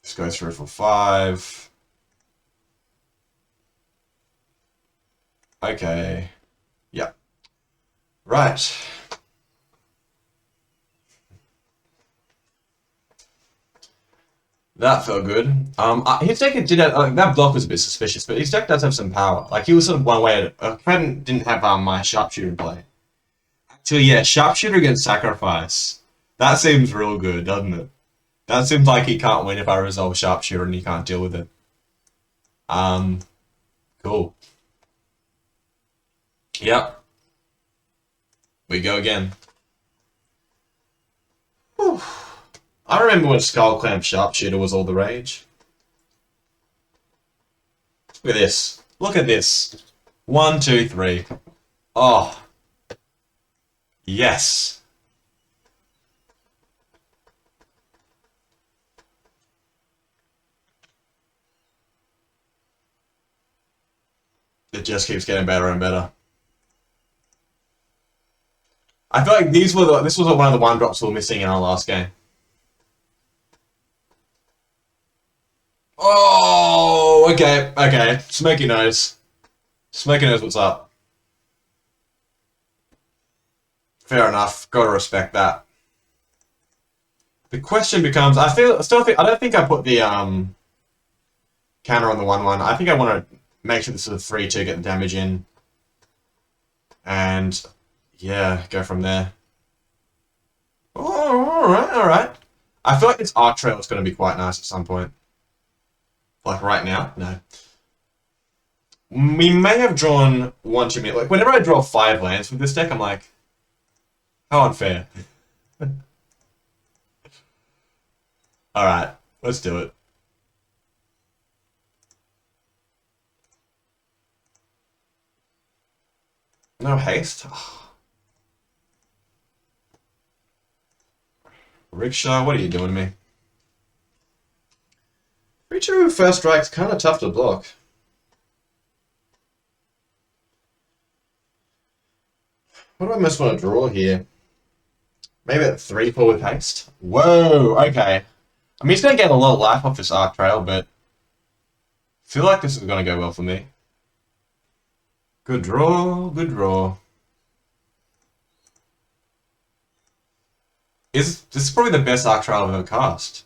Just go through for 5. Okay. Yeah. Right. That felt good. His deck did have, that block was a bit suspicious, but his deck does have some power. Like he was sort of one way. Didn't have my sharpshooter in play. Actually, yeah, sharpshooter against sacrifice. That seems real good, doesn't it? That seems like he can't win if I resolve sharpshooter and he can't deal with it. Um, cool. Yep. We go again. Whew. I remember when Skull Clamp Sharpshooter was all the rage. Look at this. Look at this. 1, 2, 3. Oh. Yes. It just keeps getting better and better. I feel like this was one of the 1-drops we were missing in our last game. Oh, okay, okay. Smoky knows. Smoky knows what's up. Fair enough. Gotta respect that. The question becomes, I don't think I put the counter on the 1/1. I think I want to make sure this is a 3-2, get the damage in. And yeah, go from there. Oh, alright. I feel like this Arc Trail is going to be quite nice at some point. Like right now? No. We may have drawn 1 too many. Like whenever I draw 5 lands with this deck, I'm like, how unfair. Alright, let's do it. No haste? Rickshaw, what are you doing to me? Creature first strike's kind of tough to block. What do I most want to draw here? Maybe at 3-4 with haste? Whoa, okay. I mean, he's going to get a lot of life off this Arc Trail, but I feel like this is going to go well for me. Good draw, good draw. This is probably the best Arc Trail I've ever cast.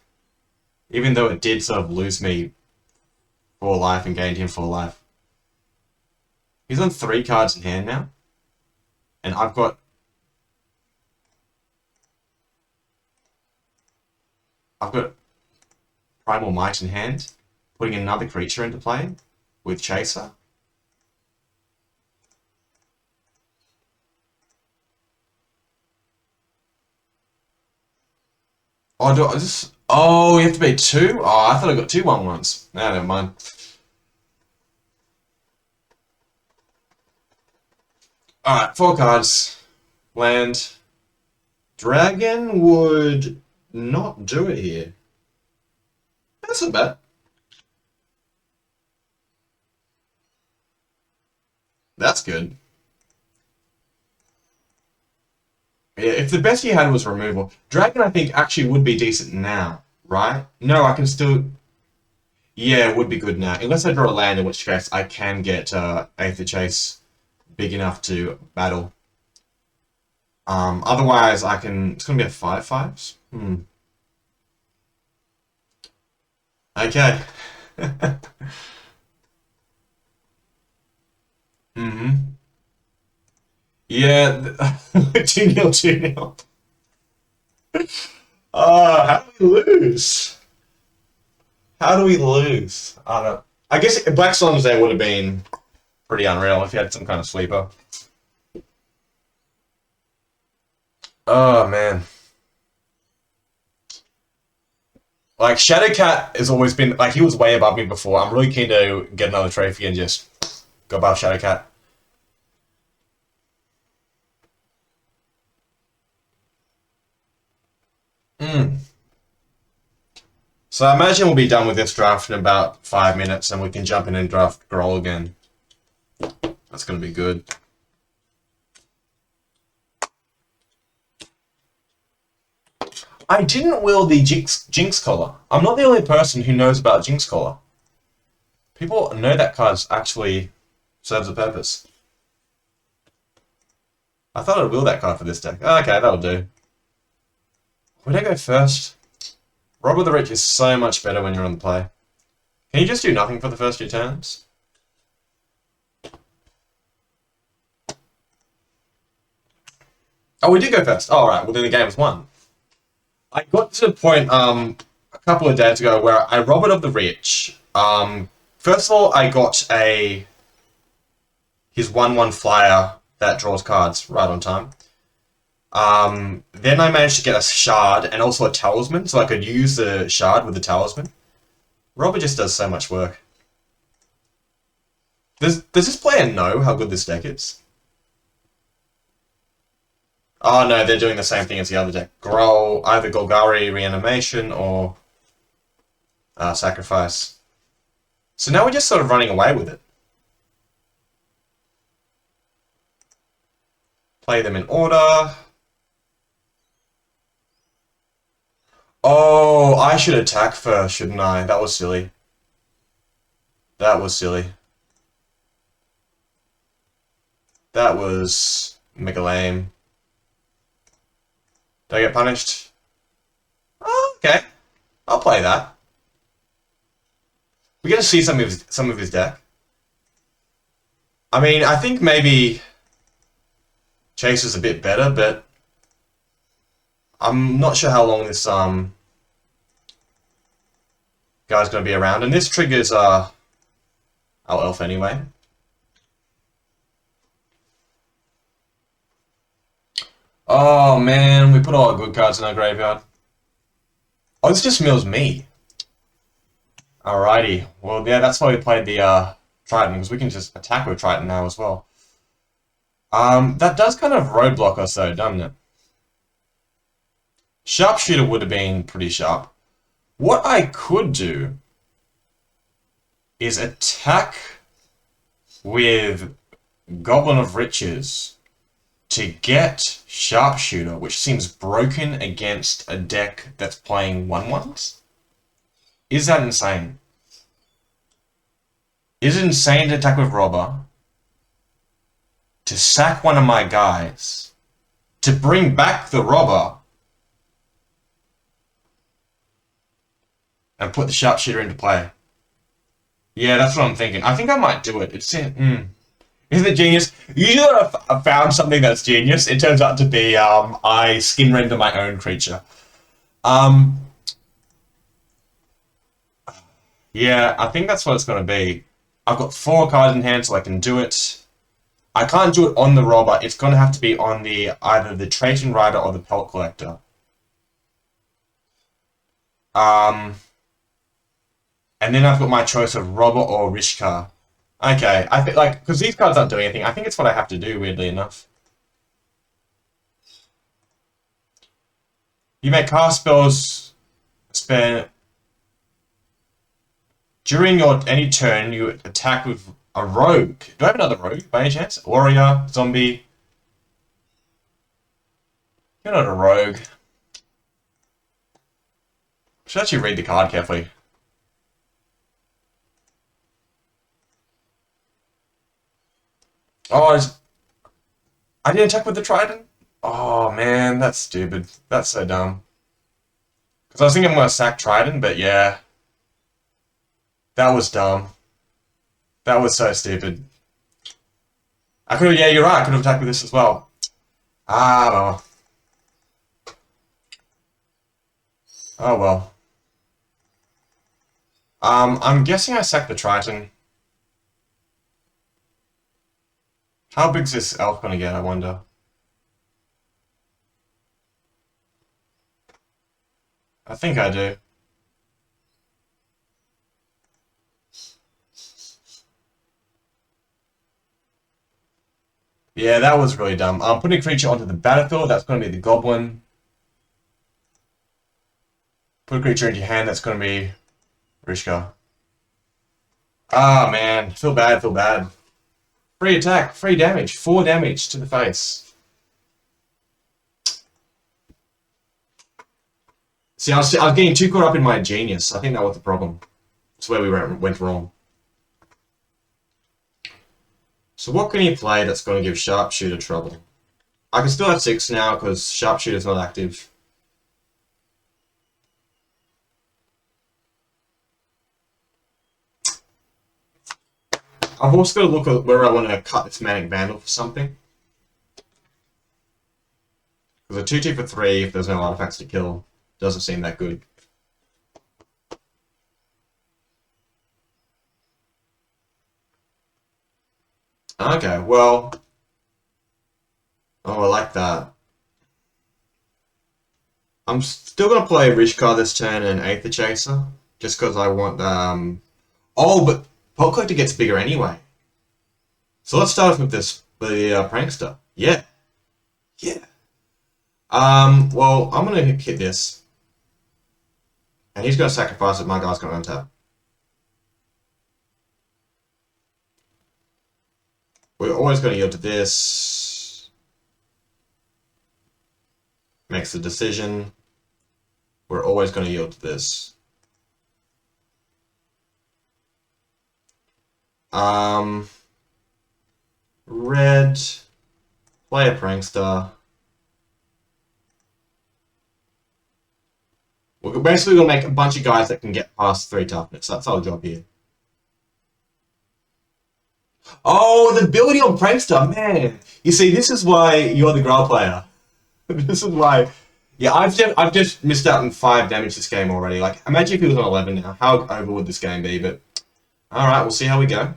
Even though it did sort of lose me 4 life and gained him 4 life. He's on 3 cards in hand now. And I've got Primal Might in hand, putting another creature into play with Chaser. Oh, do I just... Oh, you have to be 2? Oh, I thought I got 2 1/1s. No, never mind. Alright, 4 cards. Land. Dragon would not do it here. That's not bad. That's good. Yeah, if the best he had was removal, Dragon I think actually would be decent now, right? No, I can still... Yeah, it would be good now. Unless I draw a land, in which case I can get Aether Chase big enough to battle. Otherwise I can... It's going to be a 5/5s? Okay. Yeah, 2-0, 2-0. How do we lose? How do we lose? I don't know. I guess Black Songs there would have been pretty unreal if you had some kind of sleeper. Oh, man. Like, Shadowcat has always been... Like, he was way above me before. I'm really keen to get another trophy and just go above Shadowcat. So I imagine we'll be done with this draft in about 5 minutes and we can jump in and draft Gruul again. That's going to be good. I didn't wield the Jinx collar. I'm not the only person who knows about Jinx collar. People know that card actually serves a purpose. I thought I'd wield that card for this deck. Oh, okay, that'll do. Where'd I go first? Rob of the Rich is so much better when you're on the play. Can you just do nothing for the first few turns? Oh, we did go first. Oh, alright, well then the game was won. I got to the point a couple of days ago where I robbed of the Rich. First of all, I got his 1/1 flyer that draws cards right on time. Then I managed to get a shard and also a talisman, so I could use the shard with the talisman. Robert just does so much work. Does this player know how good this deck is? Oh no, they're doing the same thing as the other deck. Gruul, either Golgari Reanimation or Sacrifice. So now we're just sort of running away with it. Play them in order. Oh, I should attack first, shouldn't I? That was silly. That was silly. That was mega lame. Do I get punished? Oh, okay. I'll play that. We get to see some of his deck. I mean, I think maybe Chase is a bit better, but I'm not sure how long this guy's going to be around. And this triggers our elf anyway. Oh man, we put all our good cards in our graveyard. Oh, this just mills me. Alrighty. Well, yeah, that's why we played the Triton, because we can just attack with Triton now as well. That does kind of roadblock us though, doesn't it? Sharpshooter would have been pretty sharp. What I could do is attack with Goblin of Riches to get Sharpshooter, which seems broken against a deck that's playing 1/1s. Is that insane? Is it insane to attack with Robber, to sack one of my guys, to bring back the Robber, and put the Sharpshooter into play? Yeah, that's what I'm thinking. I think I might do it. Isn't it genius? Usually when I've found something that's genius, it turns out to be I skin render my own creature. Yeah, I think that's what it's going to be. I've got 4 cards in hand, so I can do it. I can't do it on the Robber. It's going to have to be on the either the Trajan Rider or the Pelt Collector. And then I've got my choice of Robber or Rishka. Okay, I think because these cards aren't doing anything. I think it's what I have to do. Weirdly enough, you may cast spells. Spend during your any turn. You attack with a rogue. Do I have another rogue by any chance? Warrior, zombie. You're not a rogue. I should actually read the card carefully. Oh, I didn't attack with the Trident? Oh man, that's stupid. That's so dumb. Because I was thinking I'm going to sack Trident, but yeah. That was dumb. That was so stupid. I could have, yeah, you're right, I could have attacked with this as well. Ah, well. Oh well. I'm guessing I sacked the Triton. How big's this elf gonna get, I wonder? I think I do. Yeah, that was really dumb. Putting a creature onto the battlefield, that's gonna be the Goblin. Put a creature into your hand, that's gonna be Rishka. Ah, man. Feel bad, feel bad. Free attack, free damage, 4 damage to the face. See, I was getting too caught up in my genius. I think that was the problem. It's where we went wrong. So what can he play that's going to give Sharpshooter trouble? I can still have 6 now because Sharpshooter's not active. I've also got to look at where I want to cut this Manic Vandal for something. Because a 2-2 for 3, if there's no artifacts to kill, doesn't seem that good. Okay, well... Oh, I like that. I'm still going to play Rishkar this turn and Aether Chaser. Just because I want Oh, but Pop Collector gets bigger anyway. So let's start off with this, the Prankster. Yeah. Yeah. Well, I'm going to hit this. And he's going to sacrifice it, my guy's going to untap. We're always going to yield to this. Makes the decision. We're always going to yield to this. Red. Play a Prankster. We're basically going to make a bunch of guys that can get past 3 toughness. That's our job here. Oh, the ability on Prankster, man. You see, this is why you're the Gruul player. This is why. Yeah, I've just missed out on 5 damage this game already. Like, imagine if he was on 11 now. How over would this game be? But, alright, we'll see how we go.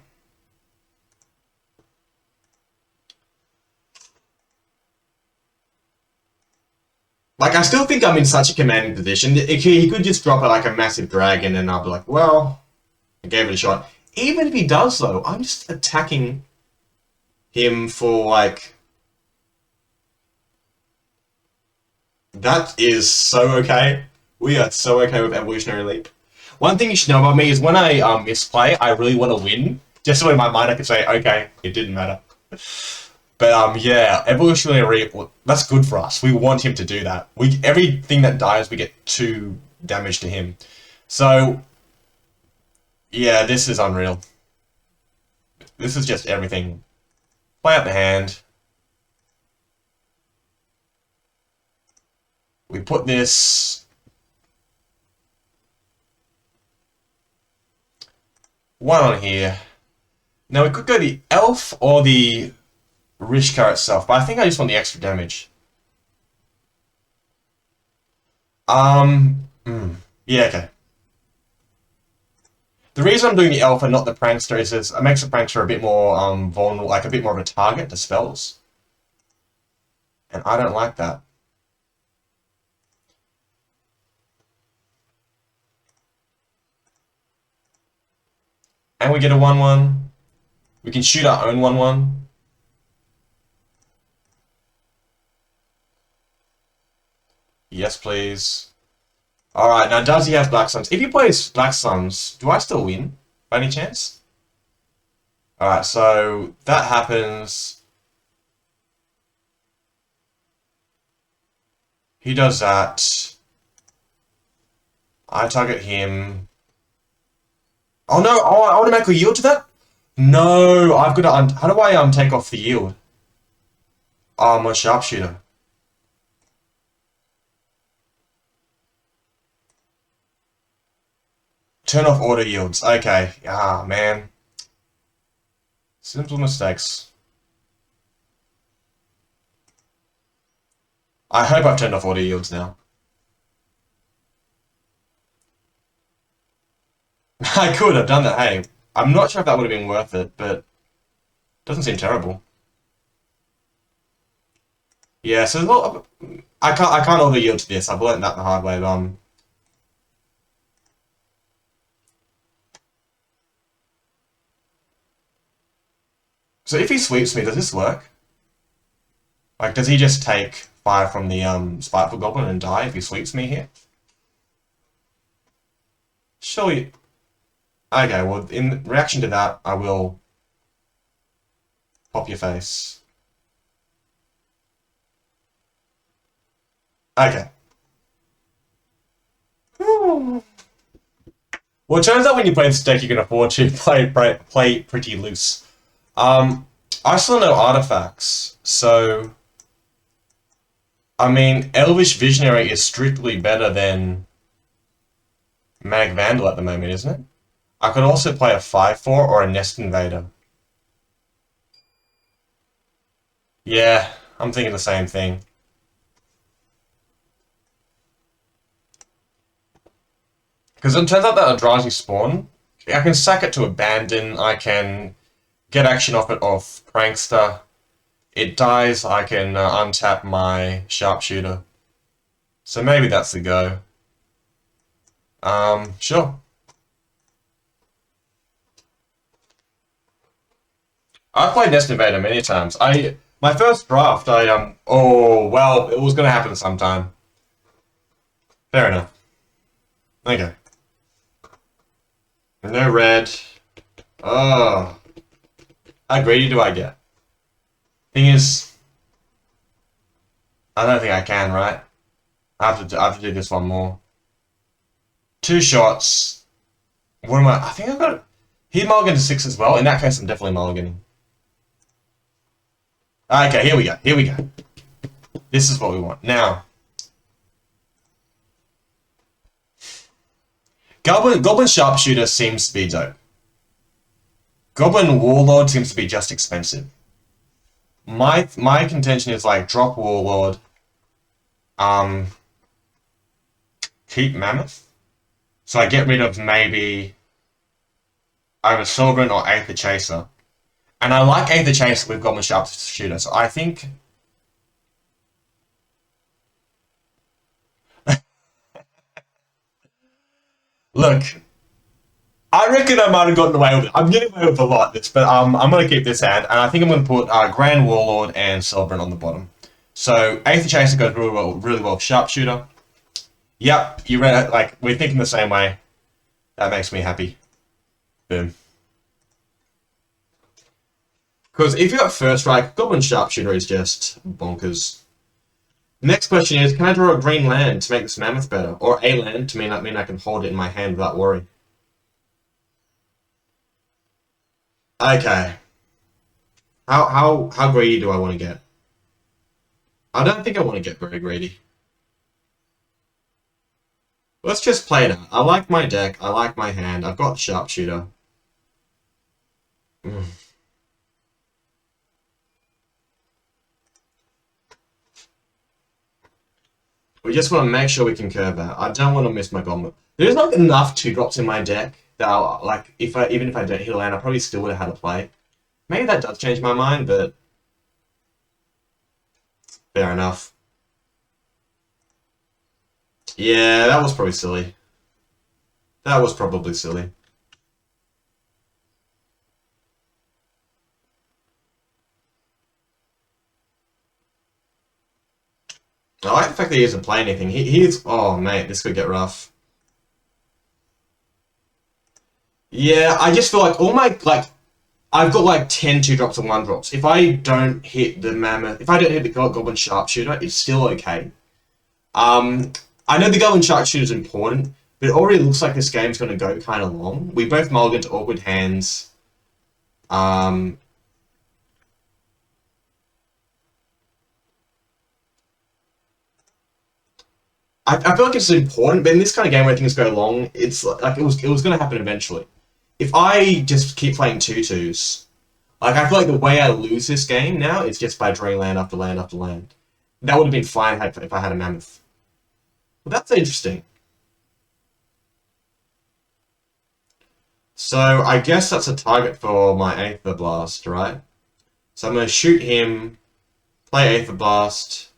Like, I still think I'm in such a commanding position. He could just drop like a massive dragon and I'll be like, well, I gave it a shot. Even if he does, though, I'm just attacking him for, like... That is so okay. We are so okay with Evolutionary Leap. One thing you should know about me is when I misplay, I really want to win. Just so in my mind I can say, okay, it didn't matter. But yeah, Evolutionary Leap, that's good for us. We want him to do that. Everything that dies, we get 2 damage to him. So, yeah, this is unreal. This is just everything. Play out the hand. We put this... one on here. Now we could go the Elf or the Rishkar itself, but I think I just want the extra damage. Yeah, okay. The reason I'm doing the Elf and not the Prankster is it makes the Prankster a bit more vulnerable, like a bit more of a target to spells. And I don't like that. And we get a 1-1. We can shoot our own 1-1. Yes, please. Alright, now does he have Black Suns? If he plays Black Suns, do I still win? By any chance? Alright, so that happens. He does that. I target him. Oh no, oh, I automatically yield to that? No, I've got to, how do I take off the yield? Oh, I'm a Sharpshooter. Turn off auto yields, okay. Ah, man. Simple mistakes. I hope I've turned off auto yields now. I could have done that, hey. I'm not sure if that would have been worth it, but it doesn't seem terrible. Yeah, so I can't auto yield to this. I've learned that the hard way. So if he sweeps me, does this work? Like, does he just take 5 from the Spiteful Goblin and die if he sweeps me here? Surely. Okay, well, in reaction to that, I will pop your face. Okay. Well, it turns out when you play this deck, you can afford to play pretty loose. I still know artifacts, so I mean, Elvish Visionary is strictly better than Mag Vandal at the moment, isn't it? I could also play a 5/4 or a Nest Invader. Yeah, I'm thinking the same thing. Because it turns out that Eldrazi spawn, I can sack it to Abandon, I can get action off it off Prankster. It dies, I can untap my Sharpshooter. So maybe that's the go. Sure. I've played Nest Invader many times. My first draft, oh, well, it was gonna happen sometime. Fair enough. Okay. No red. Oh. How greedy do I get? Thing is, I don't think I can, right? I have to do this one more. 2 shots. What am I think I've got... He mulliganed to 6 as well. In that case, I'm definitely mulliganing. Okay, here we go. Here we go. This is what we want. Now, Goblin Sharpshooter seems to be dope. Goblin Warlord seems to be just expensive. My contention is like drop Warlord, keep Mammoth, so I get rid of maybe either Sovereign or Aether Chaser, and I like Aether Chaser with Goblin Sharpshooter, so I think. Look, I reckon I might have gotten away with it. I'm getting away with a lot of this, but I'm going to keep this hand, and I think I'm going to put Grand Warlord and Sovereign on the bottom. So Aether Chaser goes really well with Sharpshooter. Yep, you read it. Like, we're thinking the same way. That makes me happy. Boom. Because if you got First Strike, Goblin Sharpshooter is just bonkers. Next question is, can I draw a green land to make this Mammoth better? Or a land to mean I can hold it in my hand without worry? Okay. How greedy do I want to get? I don't think I want to get very greedy. Let's just play it out. I like my deck, I like my hand, I've got Sharpshooter. We just want to make sure we can curve that. I don't want to miss my Goblin. There's not enough 2-drops in my deck that I'll, like, even if I don't hit a land, I probably still would have had a play. Maybe that does change my mind, but fair enough. Yeah, that was probably silly. That was probably silly. I like the fact that he doesn't play anything. He's... Oh, mate, this could get rough. Yeah, I just feel like all my... Like, I've got like 10 2-drops and 1-drops. If I don't hit the Mammoth... If I don't hit the Goblin Sharpshooter, it's still okay. I know the Goblin Sharpshooter is important, but it already looks like this game's going to go kind of long. We both mulligan to awkward hands. I feel like it's important, but in this kind of game where things go long, it's like it was going to happen eventually. If I just keep playing 2/2s, like I feel like the way I lose this game now is just by drawing land after land after land. That would have been fine if I had a Mammoth. Well, that's interesting. So I guess that's a target for my Aether Blast, right? So I'm going to shoot him, play Aether Blast,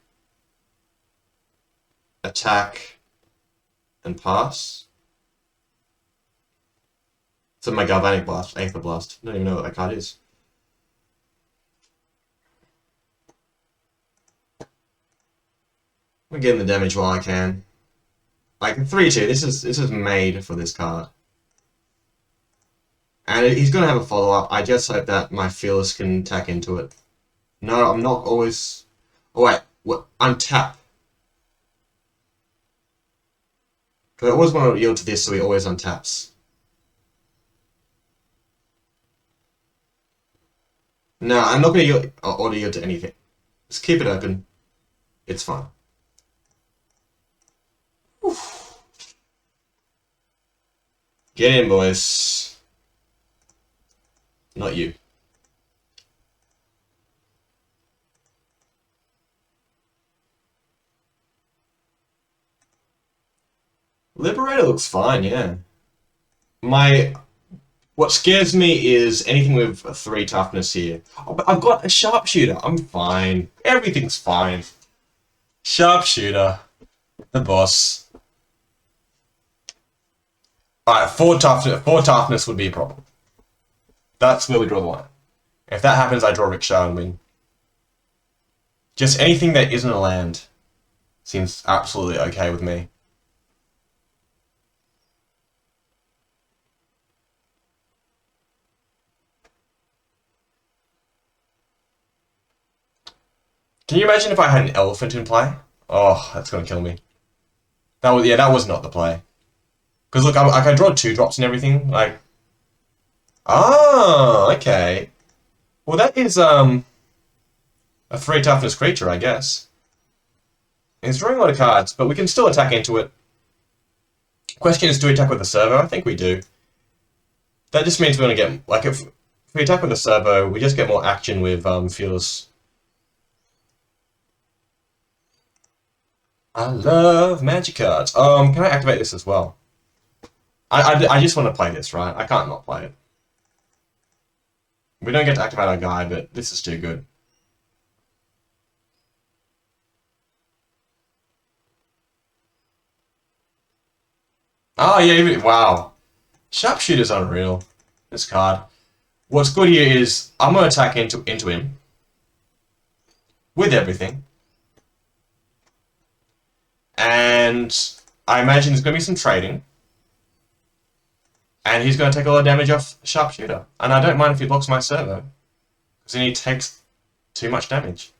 attack, and pass. So my Galvanic Blast, Aether Blast. I don't even know what that card is. I'm getting the damage while I can. Like 3/2, this is made for this card. And he's gonna have a follow-up. I just hope that my Fearless can tack into it. No, I'm not always... Oh wait, what? Untap. But I always want to yield to this, so he always untaps. No, I'm not going to auto yield to anything. Just keep it open. It's fine. Oof. Get in, boys. Not you. Liberator looks fine, yeah. What scares me is anything with 3 toughness here. Oh, but I've got a sharpshooter. I'm fine. Everything's fine. Sharpshooter. The boss. Alright, 4 toughness. 4 toughness would be a problem. That's where we draw the line. If that happens, I draw Rickshaw and win. Just anything that isn't a land seems absolutely okay with me. Can you imagine if I had an elephant in play? Oh, that's gonna kill me. That was not the play. Because look, I can draw 2 drops and everything. Like, okay. Well, that is a 3 toughness creature, I guess. He's drawing a lot of cards, but we can still attack into it. Question is, do we attack with a servo? I think we do. That just means we're gonna get, like, if we attack with a servo, we just get more action with Fearless. I love magic cards. Can I activate this as well? I just want to play this, right? I can't not play it. We don't get to activate our guy, but this is too good. Oh, yeah, wow. Sharpshooter's unreal. This card. What's good here is I'm going to attack into him. With everything. And I imagine there's going to be some trading. And he's going to take a lot of damage off Sharpshooter. And I don't mind if he blocks my servo. Because then he takes too much damage.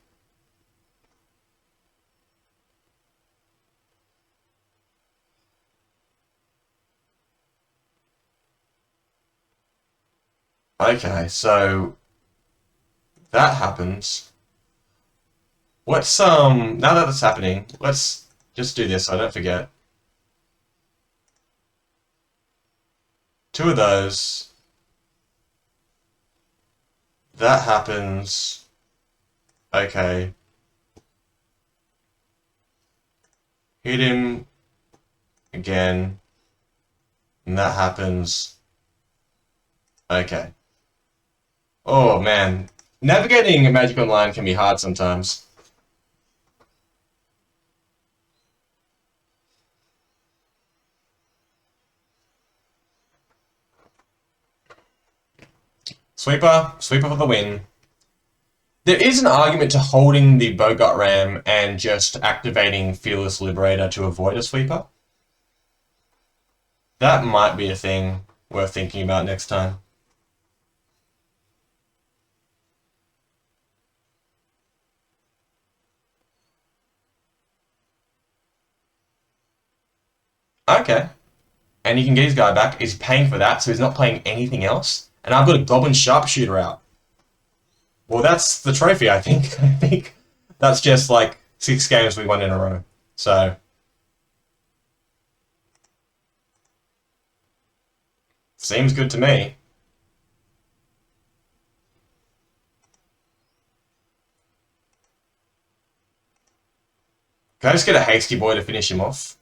Okay, so that happens. Let's now that that's happening, let's just do this so I don't forget. 2 of those. That happens. Okay. Hit him again. And that happens. Okay. Oh man. Navigating Magic Online can be hard sometimes. Sweeper for the win. There is an argument to holding the Bogut Ram and just activating Fearless Liberator to avoid a sweeper. That might be a thing worth thinking about next time. Okay. And he can get his guy back. He's paying for that, so he's not playing anything else. And I've got a Goblin Sharpshooter out. Well, that's the trophy, I think. I think that's just like 6 games we won in a row. So seems good to me. Can I just get a hasty boy to finish him off?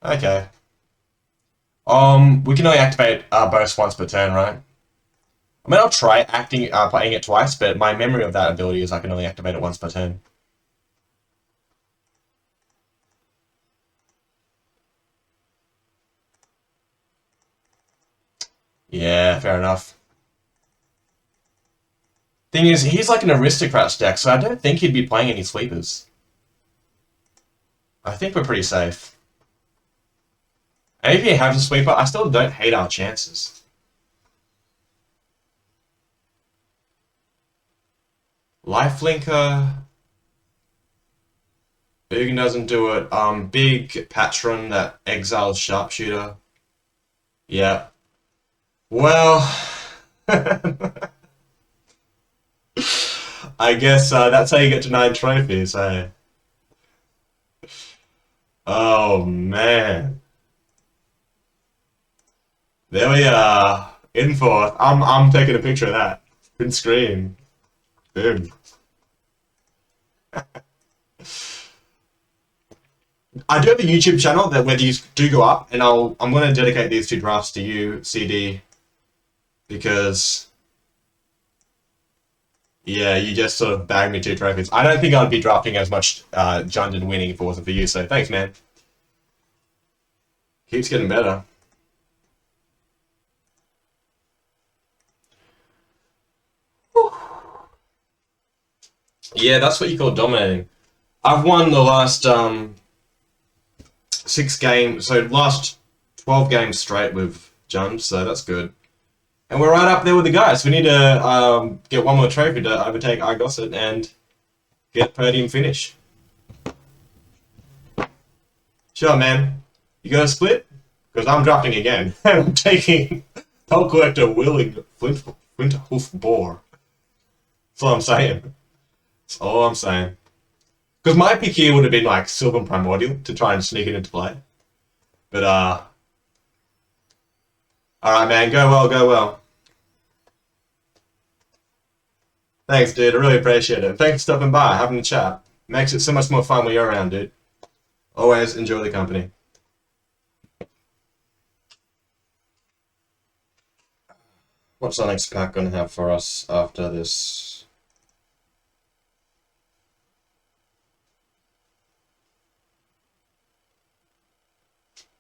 Okay. We can only activate burst once per turn, right? I mean, I'll try playing it twice, but my memory of that ability is I can only activate it once per turn. Yeah, fair enough. Thing is, he's like an aristocrat deck, so I don't think he'd be playing any sweepers. I think we're pretty safe. And if he has a sweeper, I still don't hate our chances. Lifelinker. Big doesn't do it. Big Patron, that exiles sharpshooter. Yeah. Well, I guess that's how you get to 9 trophies, hey? Oh man. There we are. In fourth. I'm taking a picture of that. Print screen. Boom. I do have a YouTube channel that where these do go up, and I'm gonna dedicate these two drafts to you, CD, because yeah, you just sort of bagged me 2 trophies. I don't think I'd be drafting as much Jund winning if it wasn't for you, so thanks, man. Keeps getting better. Yeah, that's what you call dominating. I've won the last 6 games, so last 12 games straight with Jund, so that's good. And we're right up there with the guys. We need to get one more trophy to overtake Argosset and get podium finish. Sure, man. You got a split? Because I'm drafting again. And I'm taking Pelt Collector Willing Flint Hoof Boar. That's all I'm saying. That's all I'm saying. Because my pick here would have been like Sylvan Primordial to try and sneak it into play. But, alright, man. Go well, go well. Thanks, dude. I really appreciate it. Thanks for stopping by, having a chat. Makes it so much more fun when you're around, dude. Always enjoy the company. What's our next pack going to have for us after this?